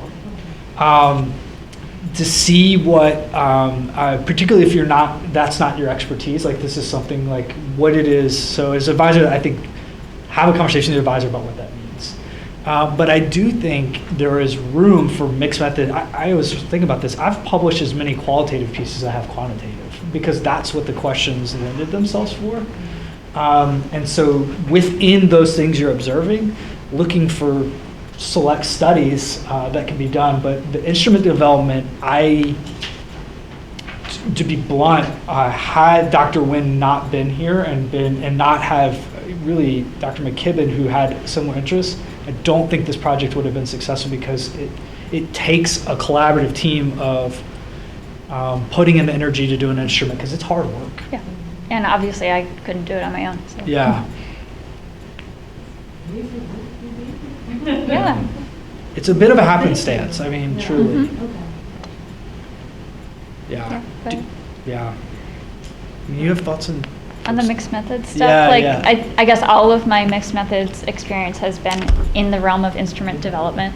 to see what, particularly if that's not your expertise, like this is something like what it is. So as advisor, I think have a conversation with your advisor about what that means. But I do think there is room for mixed method. I always think about this. I've published as many qualitative pieces as I have quantitative because that's what the questions lended themselves for. And so within those things you're observing, looking for select studies that can be done. But the instrument development, to be blunt, had Dr. Nguyen not been here and not have really Dr. McKibben, who had similar interests, I don't think this project would have been successful because it takes a collaborative team of putting in the energy to do an instrument because it's hard work.
Yeah, and obviously I couldn't do it on my own. So.
Yeah.
Yeah.
It's a bit of a happenstance. I mean, truly. Yeah. Yeah. You have thoughts on
the mixed methods stuff?
Yeah,
like,
yeah.
I guess all of my mixed methods experience has been in the realm of instrument development.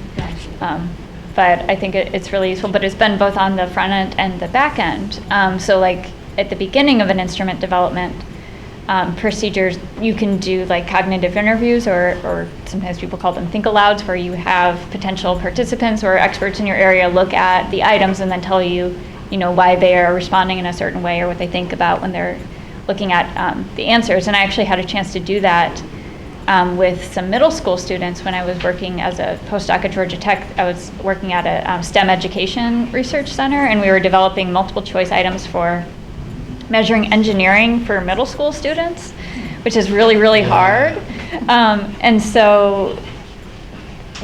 But I think it's really useful, but it's been both on the front end and the back end. So like at the beginning of an instrument development procedures, you can do like cognitive interviews or sometimes people call them think alouds, where you have potential participants or experts in your area look at the items and then tell you, why they are responding in a certain way or what they think about when they're looking at the answers. And I actually had a chance to do that with some middle school students when I was working as a postdoc at Georgia Tech. I was working at a STEM education research center, and we were developing multiple choice items for measuring engineering for middle school students, which is really, really hard. And so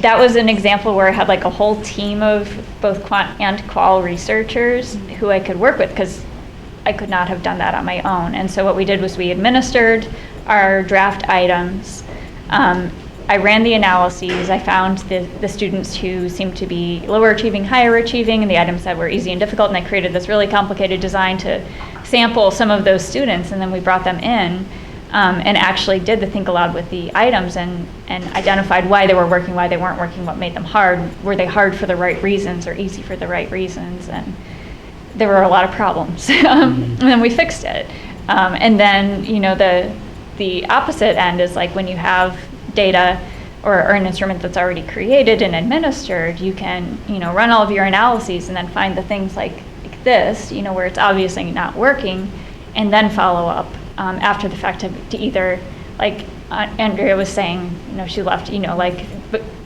that was an example where I had like a whole team of both quant and qual researchers who I could work with because I could not have done that on my own. And so what we did was we administered our draft items. I ran the analyses. I found the students who seemed to be lower achieving, higher achieving, and the items that were easy and difficult, and I created this really complicated design to sample some of those students, and then we brought them in and actually did the think aloud with the items and identified why they were working, why they weren't working, what made them hard. Were they hard for the right reasons or easy for the right reasons? And there were a lot of problems. And then we fixed it. And then, the opposite end is like when you have data or an instrument that's already created and administered, you can, run all of your analyses and then find the things like this, where it's obviously not working, and then follow up after the fact to either, like Andrea was saying, she left,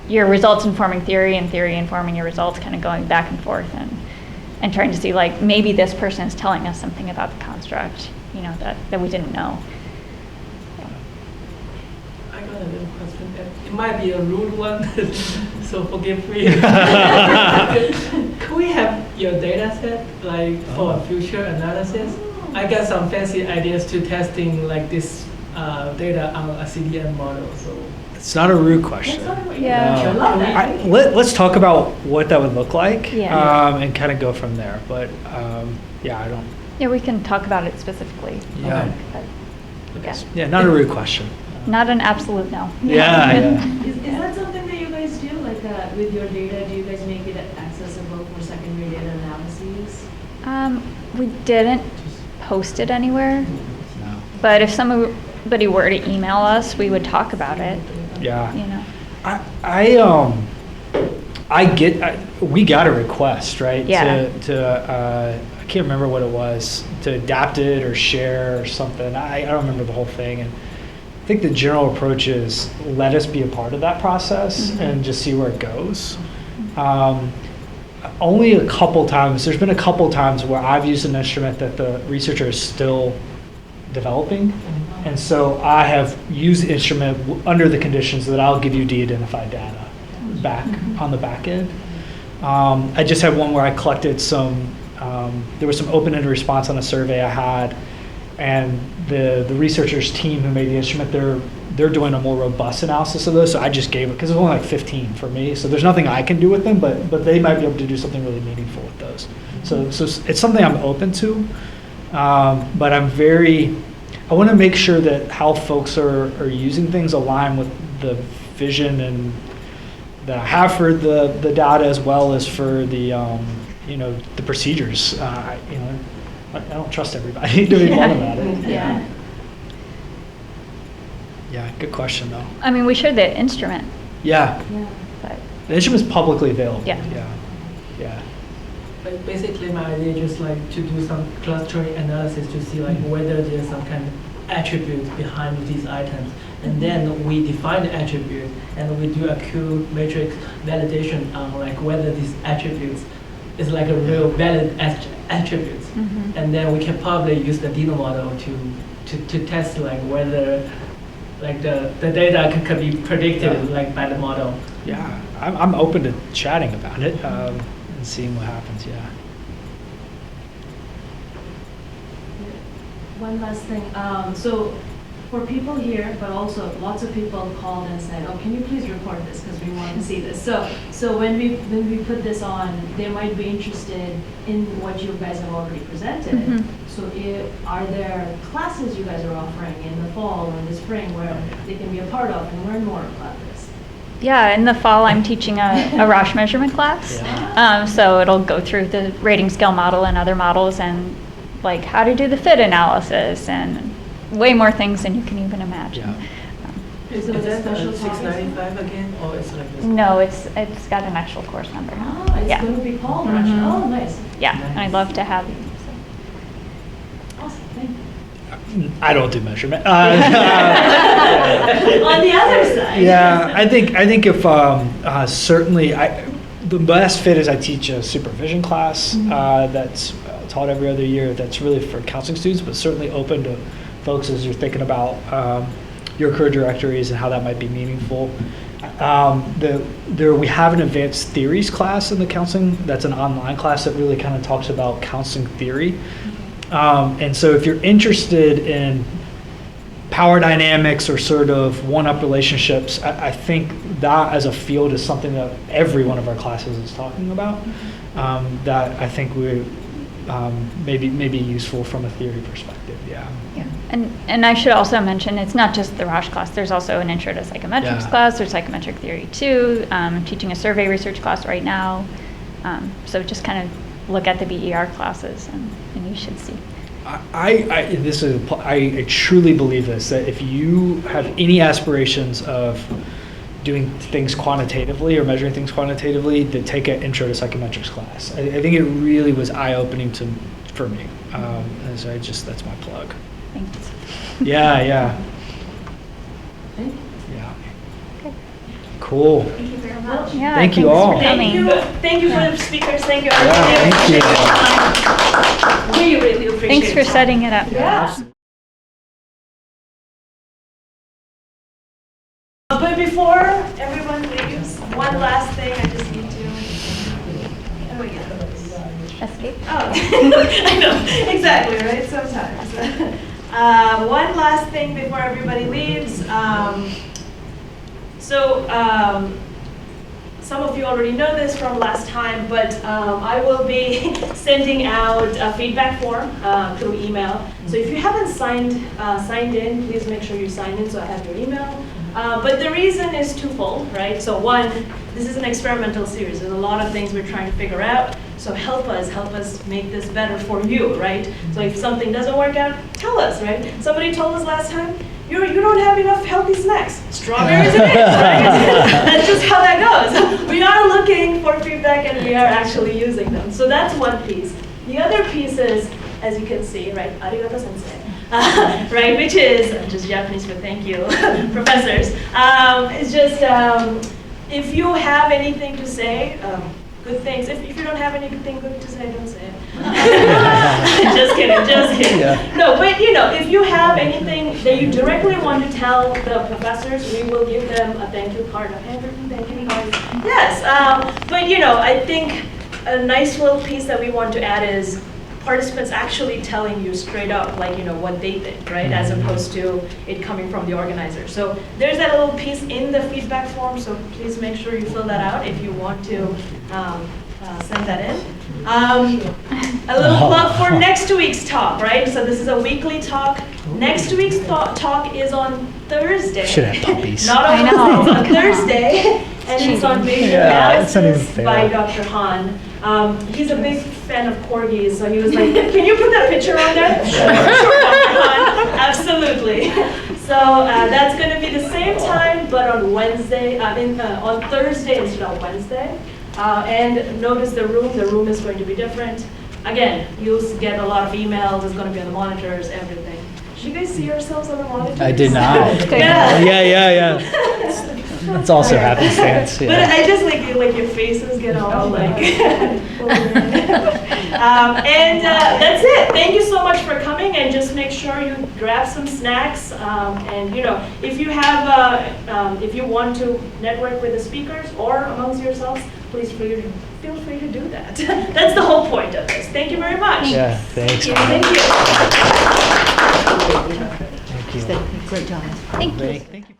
your results informing theory and theory informing your results, kind of going back and forth and trying to see like maybe this person is telling us something about the construct, that we didn't know.
I got a little question. It might be a rude one, so forgive me. Could we have your data set like for a future analysis? I got some fancy ideas to testing like this data on a CDM model. So
it's not a rude question.
Yeah.
Let's talk about what that would look like
and
kind of go from there. But I don't.
Yeah, we can talk about it specifically.
Yeah.
Yeah,
not a rude question.
Not an absolute no.
Yeah.
Is that something that you guys do? Like with your data, do you guys make it accessible for secondary data analyses?
We didn't post it anywhere.
No.
But if somebody were to email us, we would talk about it.
Yeah. We got a request, right?
Yeah.
I can't remember what it was, to adapt it or share or something. I don't remember the whole thing. And I think the general approach is let us be a part of that process and just see where it goes. Only a couple times, there's been a couple times where I've used an instrument that the researcher is still developing. And so I have used the instrument under the conditions that I'll give you de-identified data back on the back end. I just had one where I collected some, there was some open-ended response on a survey I had, and the researchers team who made the instrument, they're doing a more robust analysis of those, so I just gave it, because it was only like 15 for me, so there's nothing I can do with them, but they might be able to do something really meaningful with those. So it's something I'm open to, but I want to make sure that how folks are using things align with the vision and that I have for the data as well as for the the procedures. I don't trust everybody to be one about it.
Yeah.
Yeah, good question though.
I mean, we showed the instrument,
Yeah,
but
the instrument's publicly available.
Yeah.
Yeah.
But basically, my idea is just like to do some clustering analysis to see like whether there's some kind of attribute behind these items, and then we define the attribute and we do a Q matrix validation on like whether these attributes is like a real valid attributes, and then we can probably use the Dino model to test like whether like the data can be predicted like by the model.
Yeah, I'm open to chatting about it and seeing what happens. Yeah.
One last thing. So for people here, but also lots of people called and said, "Oh, can you please record this because we want to see this." So when we put this on, they might be interested in what you guys have already presented. So are there classes you guys are offering in the fall or in the spring where they can be a part of and learn more about this?
yeah, in the fall I'm teaching a Roche measurement class. So it'll go through the rating scale model and other models and like how to do the fit analysis and way more things than you can even imagine.
Is that $695 again, or it's like this?
No, it's got an actual course number now.
Oh, it's going to be called Roche. Oh, nice.
Yeah, and I'd love to have you.
Awesome, thank you.
I don't do measurement.
On the other side.
Yeah, I think if certainly the best fit is I teach a supervision class that's taught every other year. That's really for counseling students, but certainly open to folks as you're thinking about your career directories and how that might be meaningful. We have an advanced theories class in the counseling. That's an online class that really kind of talks about counseling theory. And so if you're interested in power dynamics or sort of one-up relationships, I think that as a field is something that every one of our classes is talking about, that I think we may be useful from a theory perspective. Yeah.
And I should also mention, it's not just the Roche class. There's also an intro to psychometrics class. There's psychometric theory too. I'm teaching a survey research class right now. So just kind of look at the BER classes and you should see.
I truly believe this, that if you have any aspirations of doing things quantitatively or measuring things quantitatively, to take an intro to psychometrics class. I think it really was eye-opening for me. And so that's my plug.
Thanks.
Yeah. Yeah.
Okay.
Cool.
Thank you very much.
Yeah,
Thank you
thanks
all.
for
Thank
coming.
you for the speakers. Thank you.
Thank you.
We really appreciate
Thanks for
your time.
setting it up.
Yeah. But before everyone leaves, one last thing I just need to. Oh, yeah.
Escape.
Oh, I know, exactly, right? Sometimes. One last thing before everybody leaves. Some of you already know this from last time, but I will be sending out a feedback form through email. So if you haven't signed in, please make sure you sign in so I have your email. But the reason is twofold, right? So one, this is an experimental series. There's a lot of things we're trying to figure out. So help us make this better for you, right? So if something doesn't work out, tell us, right? Somebody told us last time, you don't have enough healthy snacks. Strawberries it is, right? That's just how that goes. We are looking for feedback and we are actually using them. So that's one piece. The other piece is, as you can see, right, arigato sensei. Right, which is, I'm just Japanese, but thank you, professors. It's just, if you have anything to say, good things. If you don't have anything good to say, don't say it. Just kidding.
Yeah.
No, but if you have anything that you directly want to tell the professors, we will give them a thank you card, a handwritten thank you card. Yes, but I think a nice little piece that we want to add is participants actually telling you straight up, what they think, right? As opposed to it coming from the organizer. So there's that little piece in the feedback form, so please make sure you fill that out if you want to send that in. A little plug for next week's talk, right? So this is a weekly talk. Next week's talk is on Thursday.
Should have puppies.
Not on Wednesday, it's on Thursday. and it's on basic
Yeah, that's not even
analysis
fair.
by Dr. Han. He's a big fan of corgis, so he was like, can you put that picture on there? Sure, Dr. Han, absolutely. So that's going to be the same time, but on Wednesday, on Thursday instead of Wednesday. And notice the room is going to be different. Again, you'll get a lot of emails, it's going to be on the monitors, everything. Did you guys see yourselves on the monitors?
I did not.
Yeah.
That's also happenstance.
But
Yeah.
I just like your faces get all like. And that's it. Thank you so much for coming, and just make sure you grab some snacks. And if you have, if you want to network with the speakers or amongst yourselves, please feel free to do that. That's the whole point of this. Thank you very much.
Yeah. Thanks.
Thank you.
Thank you.
Great job. Thank you.
Thank you.